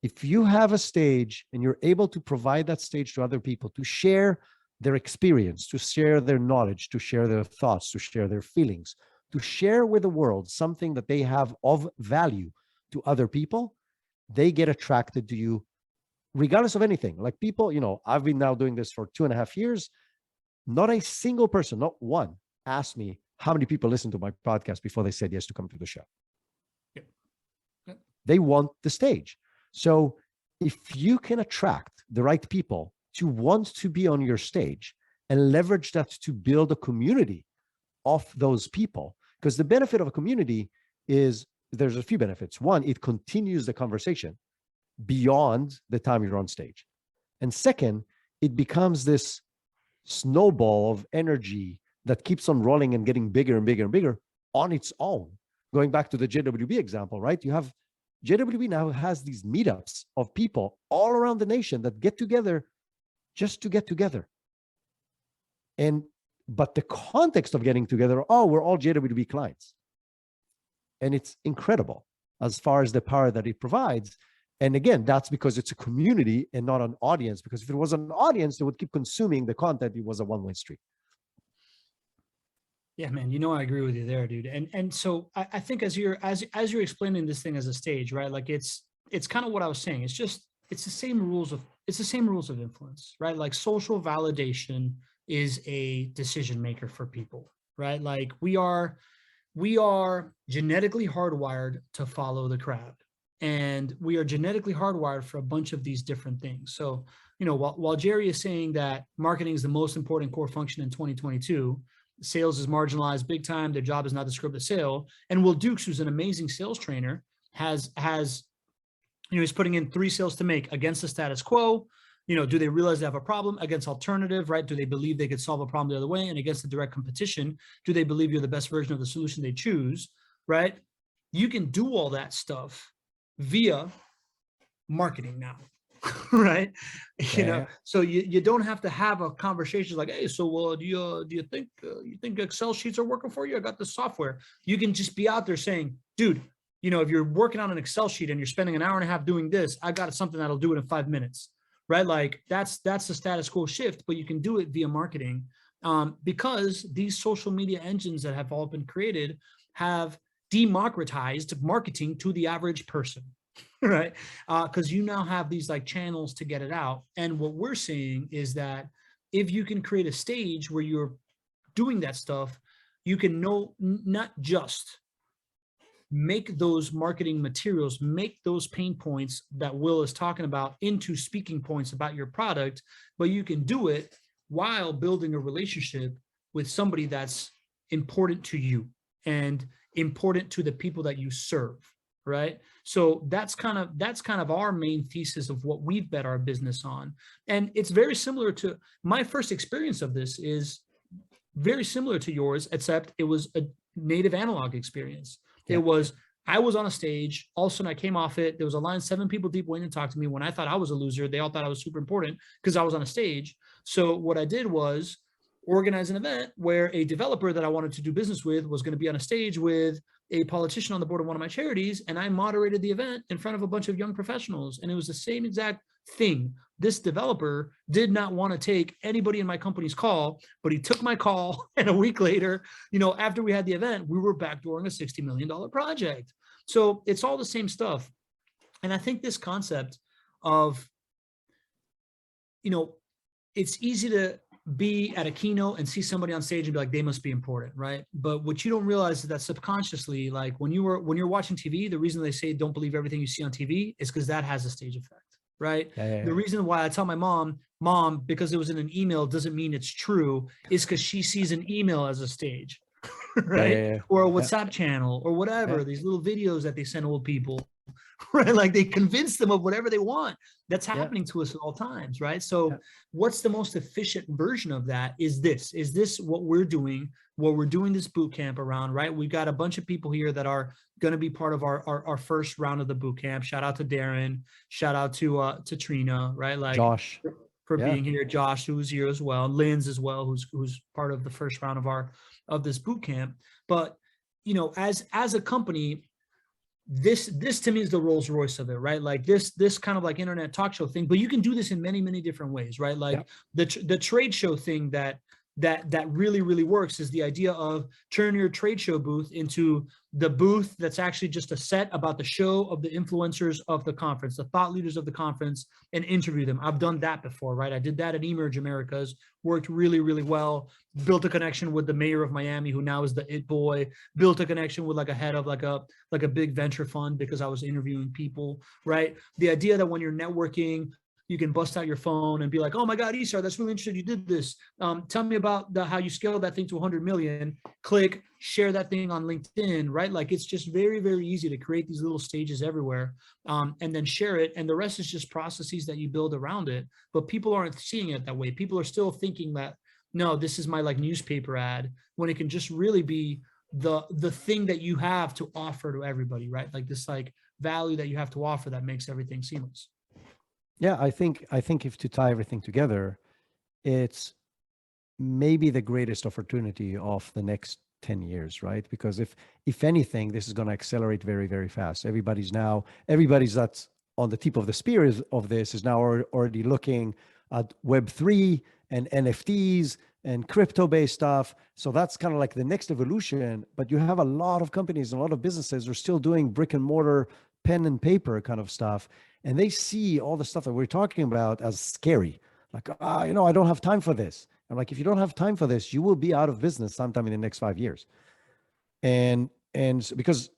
If you have a stage and you're able to provide that stage to other people, to share their experience, to share their knowledge, to share their thoughts, to share their feelings, to share with the world something that they have of value to other people, they get attracted to you regardless of anything. Like people, I've been now doing this for 2.5 years. Not a single person, not one, asked me how many people listen to my podcast before they said yes to come to the show. Yep. Yep. They want the stage. So if you can attract the right people to want to be on your stage and leverage that to build a community of those people, because the benefit of a community is there's a few benefits. One, it continues the conversation beyond the time you're on stage. And second, it becomes this snowball of energy that keeps on rolling and getting bigger and bigger and bigger on its own. Going back to the JWB example, right? You have JWB now has these meetups of people all around the nation that get together just to get together. But the context of getting together, we're all JWB clients. And it's incredible as far as the power that it provides. And again, that's because it's a community and not an audience. Because if it was an audience, they would keep consuming the content. It was a one-way street. Yeah, man, I agree with you there, dude. And so I think as you're explaining this thing as a stage, right? Like it's kind of what I was saying. It's the same rules of influence, right? Like social validation is a decision maker for people, right? Like we are genetically hardwired to follow the crowd, and we are genetically hardwired for a bunch of these different things. So, while Jerry is saying that marketing is the most important core function in 2022, sales is marginalized big time. Their job is not to script a sale. And Will Dukes, who's an amazing sales trainer, has he's putting in 3 sales to make against the status quo. Do they realize they have a problem? Against alternative, right? Do they believe they could solve a problem the other way? And against the direct competition, do they believe you're the best version of the solution they choose, right? You can do all that stuff via marketing now, right? So you don't have to have a conversation like, hey, so do you think Excel sheets are working for you? I got the software. You can just be out there saying, dude, if you're working on an Excel sheet and you're spending an hour and a half doing this, I got something that'll do it in 5 minutes. Right? Like that's the status quo shift, but you can do it via marketing because these social media engines that have all been created have democratized marketing to the average person, right? Because you now have these like channels to get it out. And what we're seeing is that if you can create a stage where you're doing that stuff, you can not just make those marketing materials, make those pain points that Will is talking about into speaking points about your product, but you can do it while building a relationship with somebody that's important to you and important to the people that you serve, right? So that's kind of our main thesis of what we've bet our business on. And it's very similar to my first experience of this is very similar to yours, except it was a native analog experience. It was, I was on a stage, all of a sudden I came off it. There was a line 7 people deep waiting to talk to me. When I thought I was a loser, they all thought I was super important because I was on a stage. So what I did was organize an event where a developer that I wanted to do business with was going to be on a stage with a politician on the board of one of my charities. And I moderated the event in front of a bunch of young professionals. And it was the same exact thing. This developer did not want to take anybody in my company's call, but he took my call. And a week later, after we had the event, we were backdooring a $60 million project. So it's all the same stuff. And I think this concept of, it's easy to be at a keynote and see somebody on stage and be like, they must be important, right? But what you don't realize is that subconsciously, like when you're watching TV, the reason they say don't believe everything you see on TV is because that has a stage effect. Right. Yeah. The reason why I tell my mom, because it was in an email doesn't mean it's true, is because she sees an email as a stage, right? Or a WhatsApp channel or whatever, these little videos that they send old people, right? Like they convince them of whatever they want. That's happening to us at all times, right? So what's the most efficient version of that is this what we're doing this boot camp around, right? We've got a bunch of people here that are going to be part of our first round of the boot camp. Shout out to Darren, shout out to Trina, right? Like Josh for being here, Josh, who's here as well, Linz as well, who's part of the first round of this boot camp. But as a company, this to me is the Rolls Royce of it, right? Like this kind of like internet talk show thing, but you can do this in many, many different ways, right? Like the trade show thing that really, really works is the idea of turn your trade show booth into the booth that's actually just a set about the show of the influencers of the conference, the thought leaders of the conference, and interview them. I've done that before, right? I did that at Emerge Americas, worked really, really well, built a connection with the mayor of Miami, who now is the it boy, built a connection with like a head of like a big venture fund because I was interviewing people, right? The idea that when you're networking, you can bust out your phone and be like, oh my God, Isar, that's really interesting. You did this. Tell me about how you scaled that thing to 100 million. Click, share that thing on LinkedIn, right? Like it's just very, very easy to create these little stages everywhere and then share it. And the rest is just processes that you build around it. But people aren't seeing it that way. People are still thinking that, no, this is my like newspaper ad, when it can just really be the thing that you have to offer to everybody, right? Like this like value that you have to offer that makes everything seamless. Yeah, I think if to tie everything together, it's maybe the greatest opportunity of the next 10 years, right? Because if anything, this is going to accelerate very, very fast. Everybody's that's on the tip of the spear of this is now already looking at Web3 and NFTs and crypto-based stuff. So that's kind of like the next evolution. But you have a lot of companies, a lot of businesses are still doing brick and mortar, pen and paper kind of stuff. And they see all the stuff that we're talking about as scary. Like, I don't have time for this. I'm like, if you don't have time for this, you will be out of business sometime in the next 5 years. And because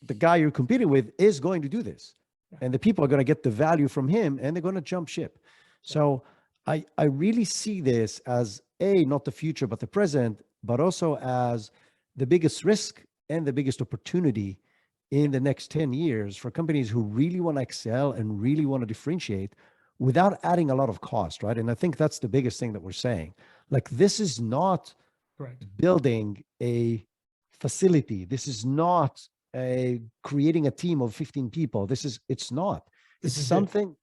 the guy you're competing with is going to do this, and the people are going to get the value from him, and they're going to jump ship. So I really see this as not the future, but the present, but also as the biggest risk and the biggest opportunity in the next 10 years for companies who really want to excel and really want to differentiate without adding a lot of cost, right? And I think that's the biggest thing that we're saying. Like, this is not building a facility. This is not creating a team of 15 people. It's not. It's something.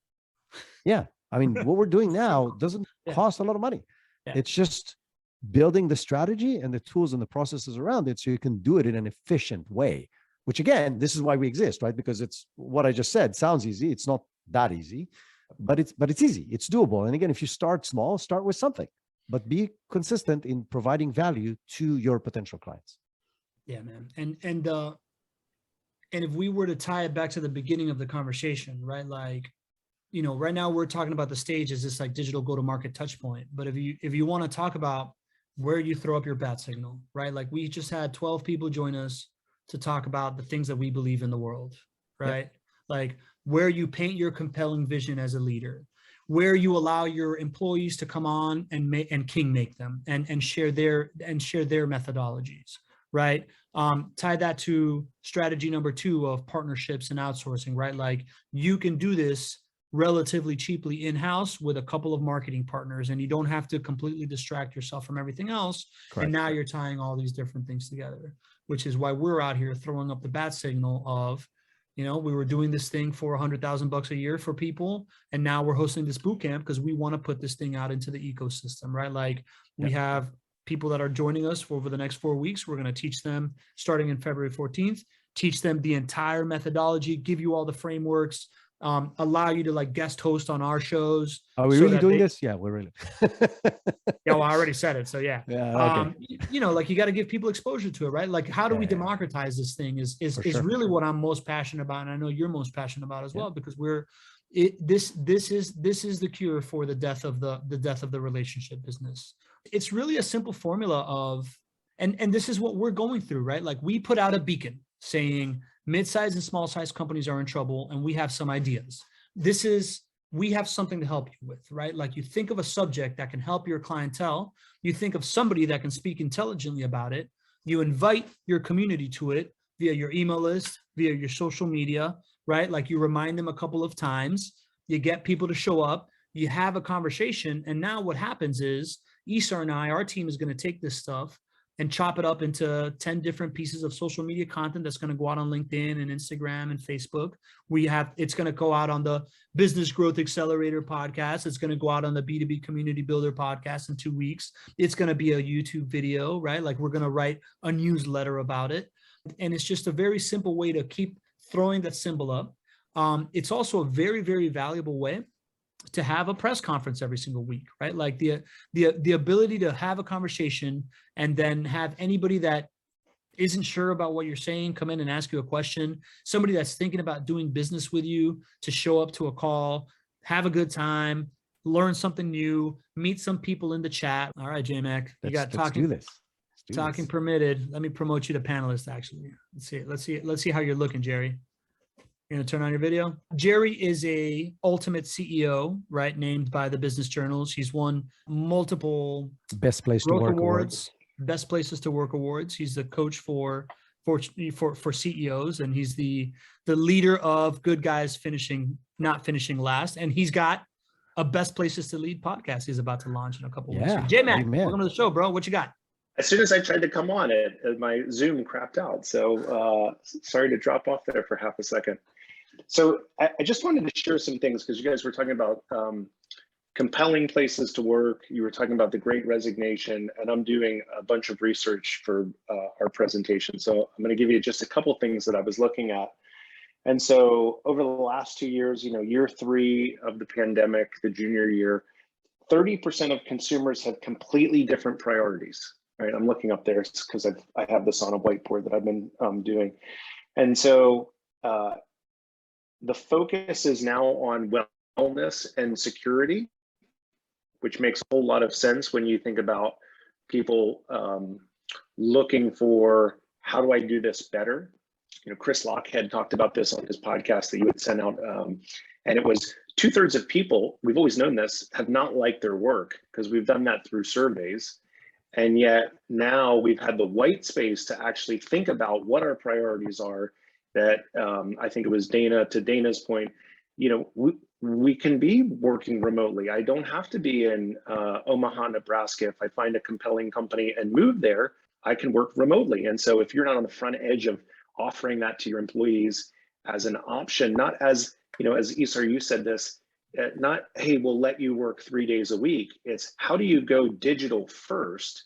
Yeah. I mean, what we're doing now doesn't cost a lot of money. Yeah. It's just building the strategy and the tools and the processes around it so you can do it in an efficient way, which again, this is why we exist, right? Because it's what I just said sounds easy. It's not that easy, but it's easy. It's doable. And again, if you start small, start with something, but be consistent in providing value to your potential clients. Yeah, man. And if we were to tie it back to the beginning of the conversation, right? Like, right now we're talking about the stage as this like digital go-to-market touch point. But if you want to talk about where you throw up your bat signal, right? Like, we just had 12 people join us to talk about the things that we believe in the world, right? Yep. Like, where you paint your compelling vision as a leader, where you allow your employees to come on and make them and share their methodologies, right? Tie that to strategy number 2 of partnerships and outsourcing, right? Like, you can do this relatively cheaply in-house with a couple of marketing partners, and you don't have to completely distract yourself from everything else. Correct. And now you're tying all these different things together, which is why we're out here throwing up the bat signal of, we were doing this thing for $100,000 a year for people, and now we're hosting this boot camp because we want to put this thing out into the ecosystem, right? Like, we have people that are joining us for over the next 4 weeks. We're going to teach them starting in February 14th, teach them the entire methodology, give you all the frameworks, allow you to like guest host on our shows. Are we really doing this? Yeah, we're really. Yeah, well, I already said it. So yeah. Okay. Like, you got to give people exposure to it, right? Like, how do we democratize this thing is really what I'm most passionate about. And I know you're most passionate about as well, because this is the cure for the death of the relationship business. It's really a simple formula of, and this is what we're going through, right? Like, we put out a beacon saying mid-sized and small-sized companies are in trouble, and we have some ideas. We have something to help you with, right? Like, you think of a subject that can help your clientele, you think of somebody that can speak intelligently about it, you invite your community to it via your email list, via your social media, right? Like, you remind them a couple of times, you get people to show up, you have a conversation, and now what happens is Isar and our team is going to take this stuff and chop it up into 10 different pieces of social media content that's going to go out on LinkedIn and Instagram and Facebook. It's going to go out on the Business Growth Accelerator podcast. It's going to go out on the B2B Community Builder podcast in 2 weeks. It's going to be a YouTube video, right? Like, we're going to write a newsletter about it. And it's just a very simple way to keep throwing that symbol up. It's also a very, very valuable way to have a press conference every single week, right? Like, the ability to have a conversation and then have anybody that isn't sure about what you're saying come in and ask you a question, somebody that's thinking about doing business with you to show up to a call, have a good time, learn something new, meet some people in the chat. All right, J-Mac, you got talking. Let's do this. Talking permitted. Let me promote you to panelist, actually. Let's see how you're looking, Jerry. You're going to turn on your video. Jerry is a ultimate CEO, right? Named by the Business Journals. He's won multiple Best Place to Work awards, Best Places to Work awards. He's the coach for CEOs, and he's the leader of Good Guys Not Finishing Last. And he's got a Best Places to Lead podcast he's about to launch in a couple weeks. J-Mac, welcome to the show, bro. What you got? As soon as I tried to come on my Zoom crapped out. So sorry to drop off there for half a second. So I just wanted to share some things, because you guys were talking about compelling places to work. You were talking about the Great Resignation, and I'm doing a bunch of research for our presentation. So I'm going to give you just a couple things that I was looking at. And so over the last 2 years, year 3 of the pandemic, the junior year, 30% of consumers have completely different priorities, right? I'm looking up there because I have this on a whiteboard that I've been doing. And so the focus is now on wellness and security, which makes a whole lot of sense when you think about people looking for, how do I do this better? Chris Lockhead talked about this on his podcast that you had sent out. And it was 2/3 of people, we've always known this, have not liked their work because we've done that through surveys. And yet now we've had the white space to actually think about what our priorities are. That I think it was Dana, to Dana's point, we can be working remotely. I don't have to be in Omaha, Nebraska. If I find a compelling company and move there, I can work remotely. And so if you're not on the front edge of offering that to your employees as an option, not as, as Isar, you said this, not, hey, we'll let you work 3 days a week. It's how do you go digital first?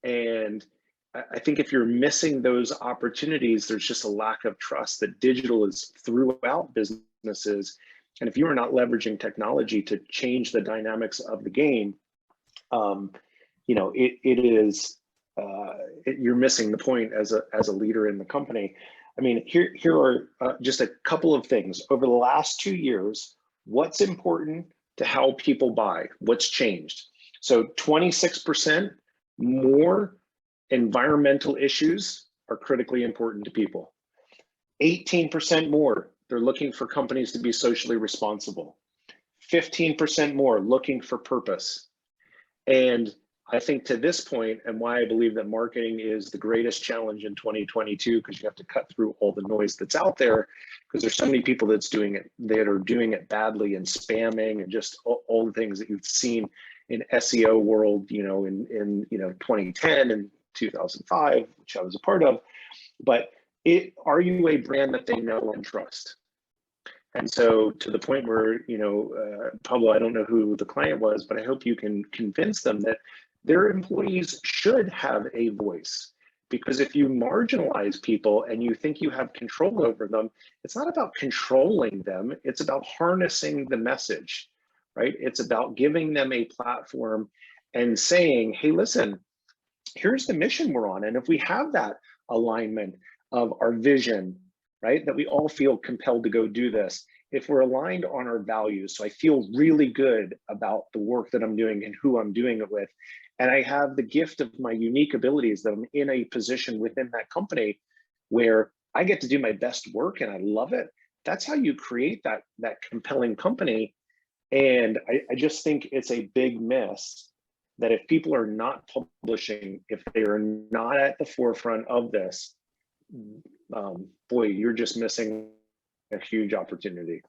And I think if you're missing those opportunities, there's just a lack of trust that digital is throughout businesses. And if you are not leveraging technology to change the dynamics of the game, you're missing the point as a leader in the company. I mean, here are just a couple of things. Over the last 2 years, what's important to how people buy? What's changed? So 26% more environmental issues are critically important to people. 18% more, they're looking for companies to be socially responsible. 15% more looking for purpose. And I think to this point, and why I believe that marketing is the greatest challenge in 2022, because you have to cut through all the noise that's out there, because there's so many people that are doing it badly and spamming and just all the things that you've seen in SEO world, in 2010 and 2005, which I was a part of. But are you a brand that they know and trust? And so to the point where, Pablo, I don't know who the client was, but I hope you can convince them that their employees should have a voice. Because if you marginalize people and you think you have control over them, it's not about controlling them, it's about harnessing the message, right? It's about giving them a platform and saying, hey, listen, here's the mission we're on. And if we have that alignment of our vision, right, that we all feel compelled to go do this, if we're aligned on our values, so I feel really good about the work that I'm doing and who I'm doing it with, and I have the gift of my unique abilities that I'm in a position within that company where I get to do my best work and I love it, that's how you create that compelling company. And I just think it's a big miss that if people are not publishing, if they are not at the forefront of this, boy, you're just missing a huge opportunity.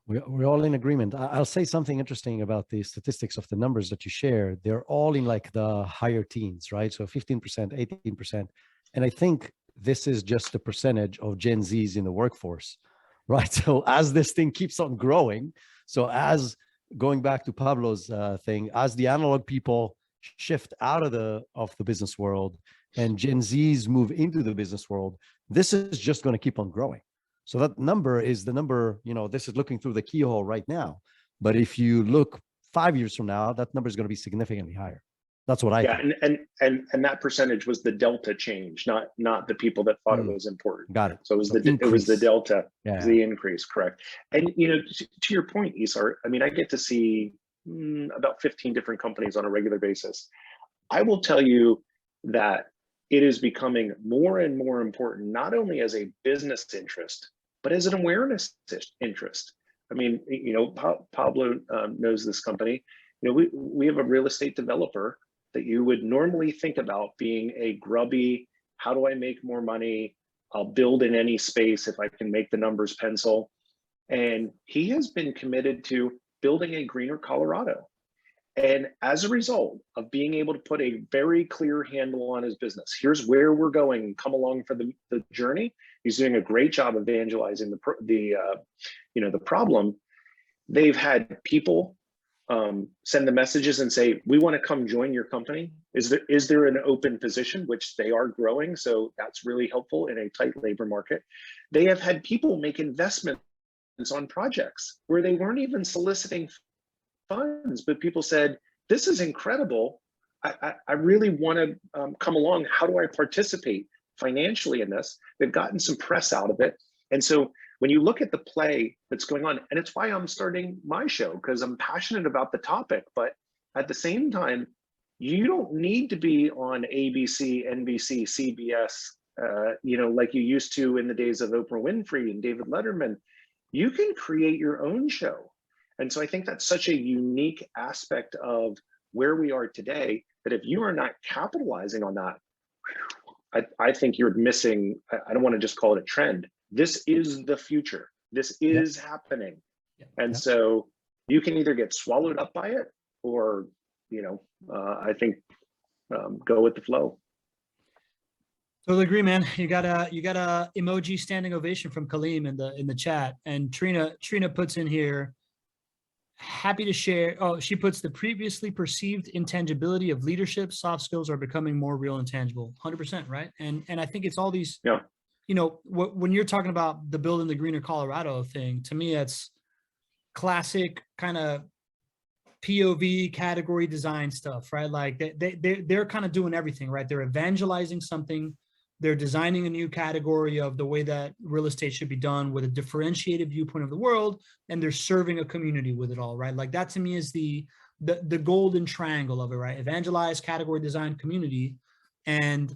We're all in agreement. I'll say something interesting about the statistics of the numbers that you shared. They're all in like the higher teens, right? So 15%, 18%. And I think this is just the percentage of Gen Zs in the workforce, right? So as this thing keeps on growing, so as going back to Pablo's thing, as the analog people shift out of the business world and Gen Zs move into the business world, this is just going to keep on growing. So that number is the number, this is looking through the keyhole right now. But if you look 5 years from now, that number is going to be significantly higher. That's what I think. And that percentage was the delta change, not the people that thought it was important. Got it. So it was the delta, yeah. The increase, correct. And to your point, Isar, I mean, I get to see about 15 different companies on a regular basis. I will tell you that it is becoming more and more important, not only as a business interest, but as an awareness interest. I mean, Pablo knows this company. We have a real estate developer that you would normally think about being a grubby, how do I make more money? I'll build in any space if I can make the numbers pencil. And he has been committed to building a greener Colorado. And as a result of being able to put a very clear handle on his business, here's where we're going, come along for the journey. He's doing a great job evangelizing the problem. They've had people send the messages and say, we want to come join your company. Is there an open position, which they are growing. So that's really helpful in a tight labor market. They have had people make investments on projects where they weren't even soliciting funds, but people said, this is incredible. I really want to come along. How do I participate financially in this? They've gotten some press out of it. And so when you look at the play that's going on, and it's why I'm starting my show, because I'm passionate about the topic, but at the same time, you don't need to be on ABC, NBC, CBS, like you used to in the days of Oprah Winfrey and David Letterman. You can create your own show. And so I think that's such a unique aspect of where we are today, that if you are not capitalizing on that, I think you're missing, I don't want to just call it a trend. This is the future. This is happening. And so you can either get swallowed up by it or, I think go with the flow. Totally agree, man. You got a emoji standing ovation from Kaleem in the chat, and Trina puts in here, happy to share. Oh, she puts, the previously perceived intangibility of leadership, soft skills are becoming more real and tangible. 100%, right? And I think it's all these. Yeah. When you're talking about the building the greener Colorado thing, to me, it's classic kind of POV category design stuff, right? Like they're kind of doing everything, right? They're evangelizing something. They're designing a new category of the way that real estate should be done with a differentiated viewpoint of the world, and they're serving a community with it all, right? Like that to me is the golden triangle of it, right? Evangelize, category design, community. And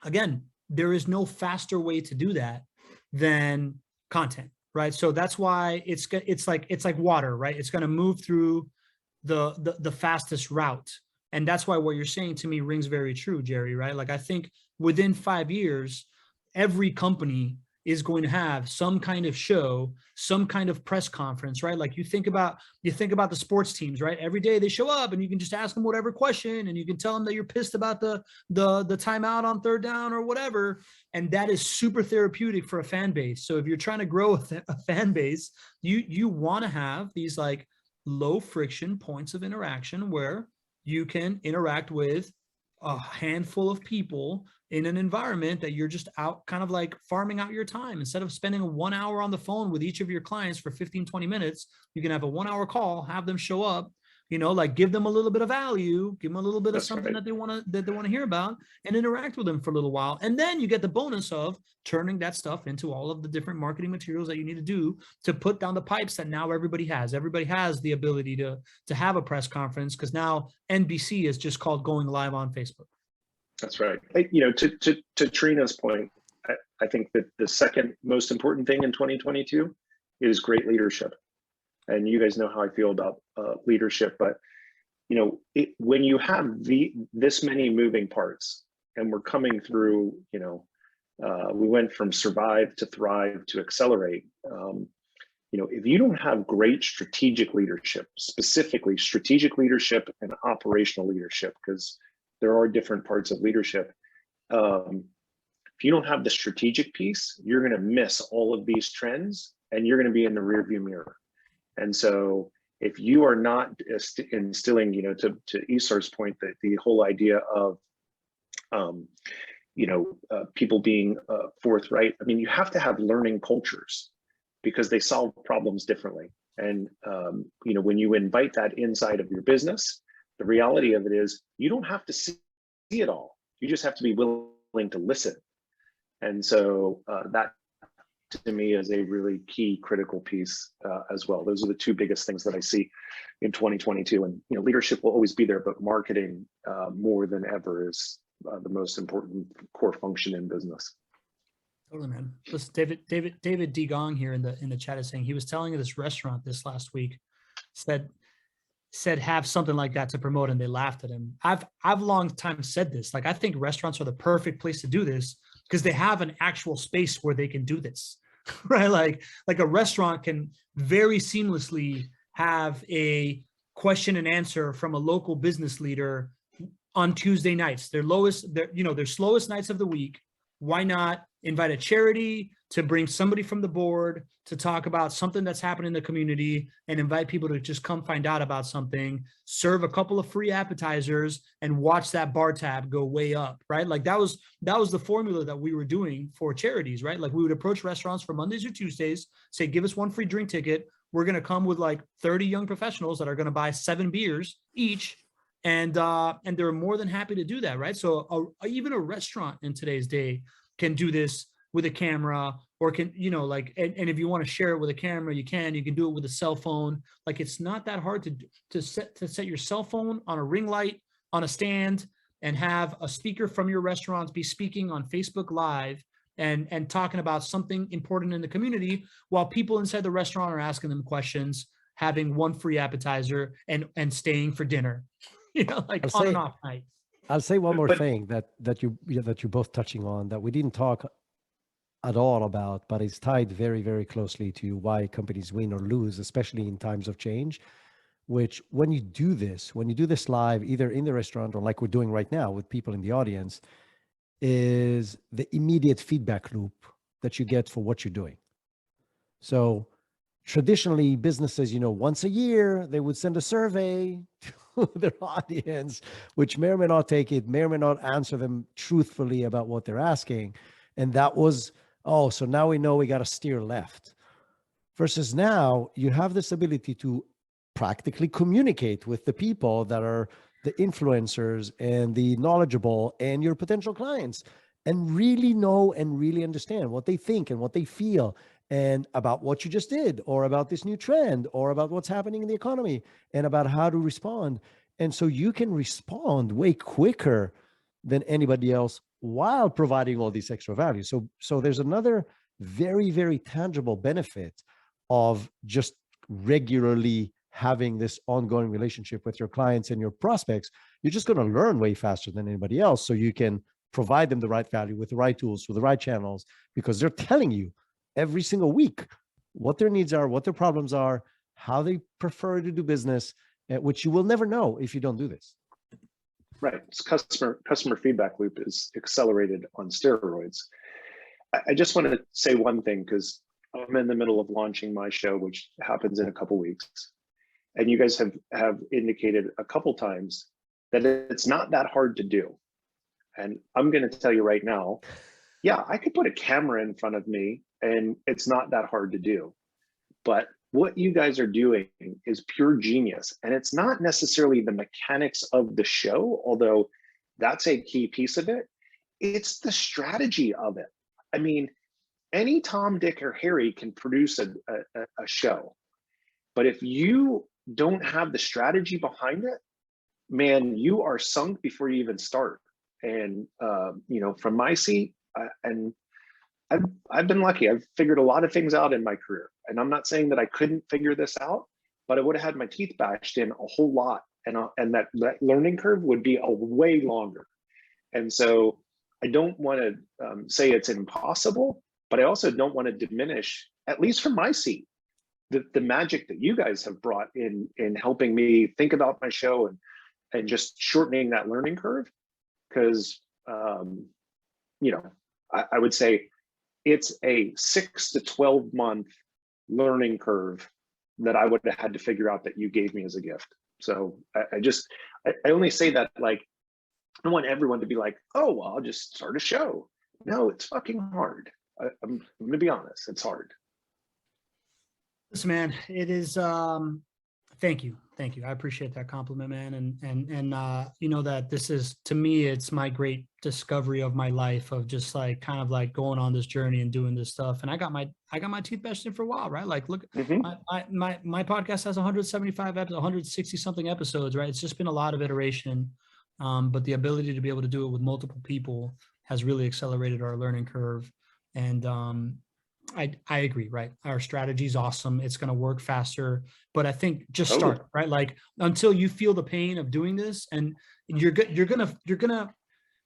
again, there is no faster way to do that than content, right? So that's why it's like water, right? It's going to move through the fastest route. And that's why what you're saying to me rings very true, Jerry, right? Like I think within 5 years, every company is going to have some kind of show, some kind of press conference, right? Like you think about the sports teams, right? Every day they show up and you can just ask them whatever question, and you can tell them that you're pissed about the timeout on third down or whatever. And that is super therapeutic for a fan base. So if you're trying to grow a fan base, you want to have these like low friction points of interaction where you can interact with a handful of people in an environment that you're just out kind of like farming out your time. Instead of spending 1 hour on the phone with each of your clients for 15-20 minutes, you can have a 1 hour call, have them show up, like give them a little bit of value, give them a little bit of something that they want to hear about, and interact with them for a little while. And then you get the bonus of turning that stuff into all of the different marketing materials that you need to do to put down the pipes that now everybody has. Everybody has the ability to have a press conference, because now NBC is just called going live on Facebook. That's right. To Trina's point, I think that the second most important thing in 2022 is great leadership. And you guys know how I feel about leadership, but when you have this many moving parts, and we're coming through, we went from survive to thrive to accelerate. If you don't have great strategic leadership, specifically strategic leadership and operational leadership, because there are different parts of leadership. If you don't have the strategic piece, you're going to miss all of these trends, and you're going to be in the rearview mirror. And so if you are not instilling, to Isar's point, that the whole idea of, people being forthright, you have to have learning cultures, because they solve problems differently. And, when you invite that inside of your business, the reality of it is you don't have to see it all. You just have to be willing to listen. And so that to me is a really key critical piece as well. Those are the two biggest things that I see in 2022. And leadership will always be there, but marketing more than ever is the most important core function in business. Totally, man. Listen, David D. Gong here in the chat is saying he was telling this restaurant this last week, said have something like that to promote, and they laughed at him. I've long time said this, like I think restaurants are the perfect place to do this, because they have an actual space where they can do this, right? Like a restaurant can very seamlessly have a question and answer from a local business leader on Tuesday nights, their slowest nights of the week, why not invite a charity to bring somebody from the board to talk about something that's happening in the community and invite people to just come find out about something, serve a couple of free appetizers and watch that bar tab go way up, right? Like that was the formula that we were doing for charities, right? Like we would approach restaurants for Mondays or Tuesdays, say, give us one free drink ticket. We're going to come with like 30 young professionals that are going to buy 7 beers each. And they're more than happy to do that, right? So even a restaurant in today's day can do this with a camera, or can, you know, like, and if you want to share it with a camera, you can do it with a cell phone. Like, it's not that hard to set your cell phone on a ring light on a stand and have a speaker from your restaurants be speaking on Facebook Live and talking about something important in the community while people inside the restaurant are asking them questions, having one free appetizer and staying for dinner, you know, like on and off night. I'll say one more thing that you're both touching on that we didn't talk at all about, but it's tied very, very closely to why companies win or lose, especially in times of change, which when you do this live, either in the restaurant or like we're doing right now with people in the audience, is the immediate feedback loop that you get for what you're doing. So traditionally businesses, you know, once a year, they would send a survey to their audience, which may or may not take it, may or may not answer them truthfully about what they're asking. And that was, oh, so now we know we got to steer left. Versus now you have this ability to practically communicate with the people that are the influencers and the knowledgeable and your potential clients, and really know and really understand what they think and what they feel and about what you just did, or about this new trend, or about what's happening in the economy, and about how to respond. And so you can respond way quicker than anybody else while providing all these extra value. So there's another very, very tangible benefit of just regularly having this ongoing relationship with your clients and your prospects. You're just going to learn way faster than anybody else. So you can provide them the right value with the right tools, with the right channels, because they're telling you every single week what their needs are, what their problems are, how they prefer to do business, which you will never know if you don't do this. Right. It's customer feedback loop is accelerated on steroids. I just want to say one thing, because I'm in the middle of launching my show, which happens in a couple weeks. And you guys have indicated a couple times that it's not that hard to do. And I'm going to tell you right now, yeah, I could put a camera in front of me and it's not that hard to do. But what you guys are doing is pure genius. And it's not necessarily the mechanics of the show, although that's a key piece of it. It's the strategy of it. I mean, any Tom, Dick, or Harry can produce a show. But if you don't have the strategy behind it, man, you are sunk before you even start. And, you know, from my seat, I've been lucky. I've figured a lot of things out in my career. And I'm not saying that I couldn't figure this out, but I would have had my teeth bashed in a whole lot. And that learning curve would be a way longer. And so I don't want to say it's impossible, but I also don't want to diminish, at least from my seat, the magic that you guys have brought in helping me think about my show and just shortening that learning curve. Because, you know, I would say it's a 6 to 12 month learning curve that I would have had to figure out that you gave me as a gift. So I only say that, like, I want everyone to be like, oh, well, I'll just start a show. No, it's fucking hard. I'm going to be honest. It's hard. Listen, man, it is, thank you. I appreciate that compliment, man. And you know that this is, to me, it's my great discovery of my life, of just like kind of like going on this journey and doing this stuff. And I got my teeth bashed in for a while, right? Like, look, my podcast has 175 episodes, 160 something episodes, right? It's just been a lot of iteration. But the ability to be able to do it with multiple people has really accelerated our learning curve. And I agree, right? Our strategy is awesome. It's going to work faster, but I think just start, right? Like, until you feel the pain of doing this, and you're gonna,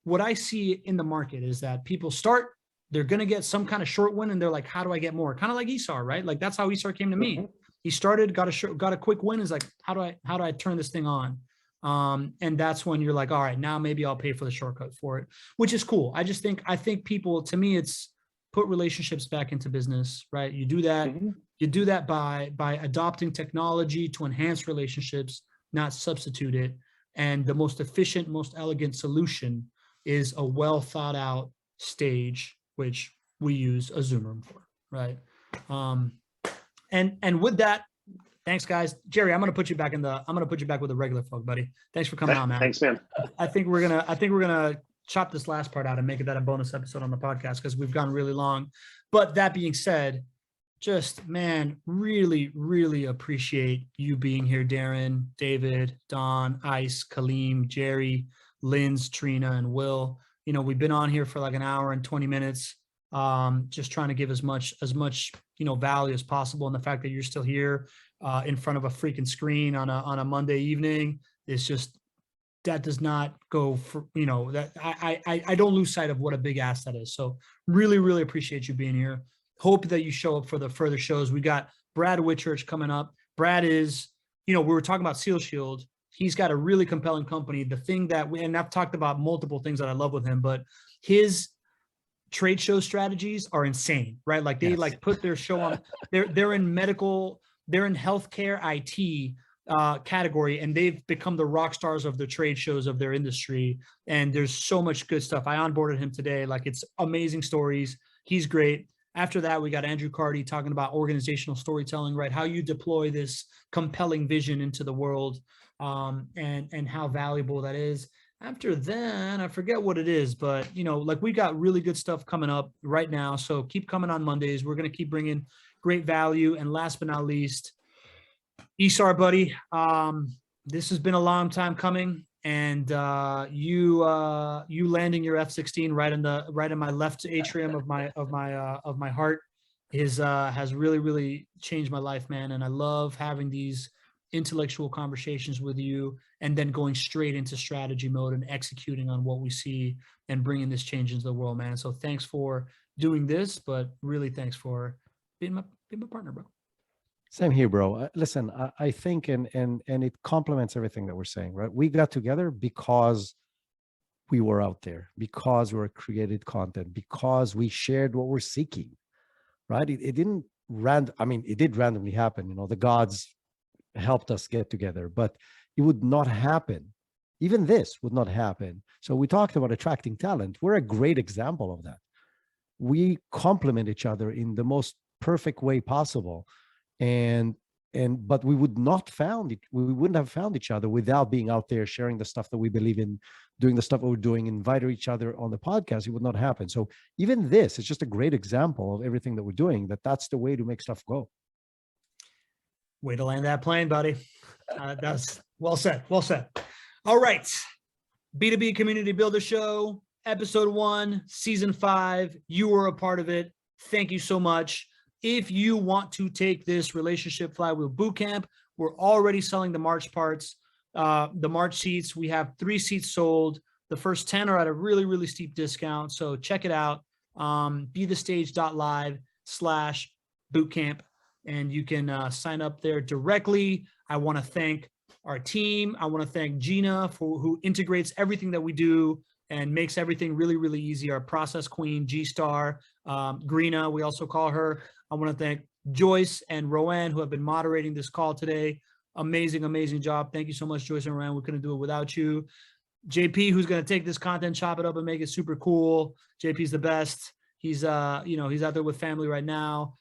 what I see in the market is that people start, they're going to get some kind of short win, and they're like, how do I get more? Kind of like Isar, right? Like, that's how Isar came to me. He started, got a quick win. Is like, how do I turn this thing on? And that's when you're like, all right, now maybe I'll pay for the shortcut for it, which is cool. I think people, to me, it's put relationships back into business, right? You do that by adopting technology to enhance relationships, not substitute it. And the most efficient, most elegant solution is a well thought out stage, which we use a Zoom room for, right? And with that, thanks, guys. Jerry, I'm gonna put you back with the regular folk, buddy. Thanks for coming on, man. Thanks, man. I think we're gonna chop this last part out and make it that a bonus episode on the podcast because we've gone really long. But that being said, just, man, really, really appreciate you being here, Darren, David, Don, Ice, Kaleem, Jerry, Linz, Trina, and Will. You know, we've been on here for like an hour and 20 minutes, just trying to give as much, value as possible. And the fact that you're still here in front of a freaking screen on a Monday evening is just, that does not go for, that I don't lose sight of what a big ask that is. So really, really appreciate you being here. Hope that you show up for the further shows. We got Brad Whitchurch coming up. Brad is, we were talking about Seal Shield. He's got a really compelling company. The thing that and I've talked about multiple things that I love with him, but his trade show strategies are insane, right? Like they put their show on, they're in medical, they're in healthcare IT category, and they've become the rock stars of the trade shows of their industry. And there's so much good stuff. I onboarded him today. Like, it's amazing stories. He's great. After that, we got Andrew Carty talking about organizational storytelling, right? How you deploy this compelling vision into the world, and how valuable that is. After that, I forget what it is, but we got really good stuff coming up right now. So keep coming on Mondays. We're going to keep bringing great value. And last but not least, Isar, buddy, this has been a long time coming, and you landing your F-16 right in my left atrium of my heart has really, really changed my life, man. And I love having these intellectual conversations with you, and then going straight into strategy mode and executing on what we see and bringing this change into the world, man. So thanks for doing this, but really thanks for being my partner, bro. Same here, bro. Listen, I think, and it complements everything that we're saying, right? We got together because we were out there, because we created content, because we shared what we're seeking, right? It didn't it did randomly happen. The gods helped us get together, but it would not happen. Even this would not happen. So we talked about attracting talent. We're a great example of that. We complement each other in the most perfect way possible. But we wouldn't have found each other without being out there, sharing the stuff that we believe in, doing the stuff that we're doing, inviting each other on the podcast. It would not happen. So even this is just a great example of everything that we're doing, that's the way to make stuff go. Way to land that plane, buddy. That's well said. Well said. All right. B2B Community Builder Show, episode 1, season 5. You were a part of it. Thank you so much. If you want to take this Relationship Flywheel Bootcamp, we're already selling the March parts, the March seats. We have 3 seats sold. The first 10 are at a really, really steep discount. So check it out. BeTheStage.live/bootcamp. And you can sign up there directly. I want to thank our team. I want to thank Gina who integrates everything that we do and makes everything really, really easy. Our process queen, G-Star, Greena, we also call her. I want to thank Joyce and Roanne, who have been moderating this call today. Amazing, amazing job. Thank you so much, Joyce and Roanne. We couldn't do it without you. JP, who's going to take this content, chop it up, and make it super cool. JP's the best. He's he's out there with family right now.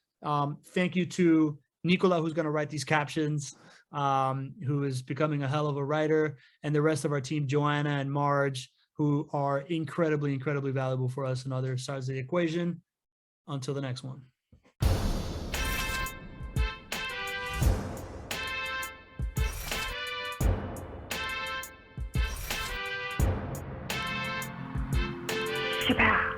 Thank you to Nicola, who's going to write these captions, who is becoming a hell of a writer, and the rest of our team, Joanna and Marge, who are incredibly, incredibly valuable for us in other sides of the equation. Until the next one. Shabbat.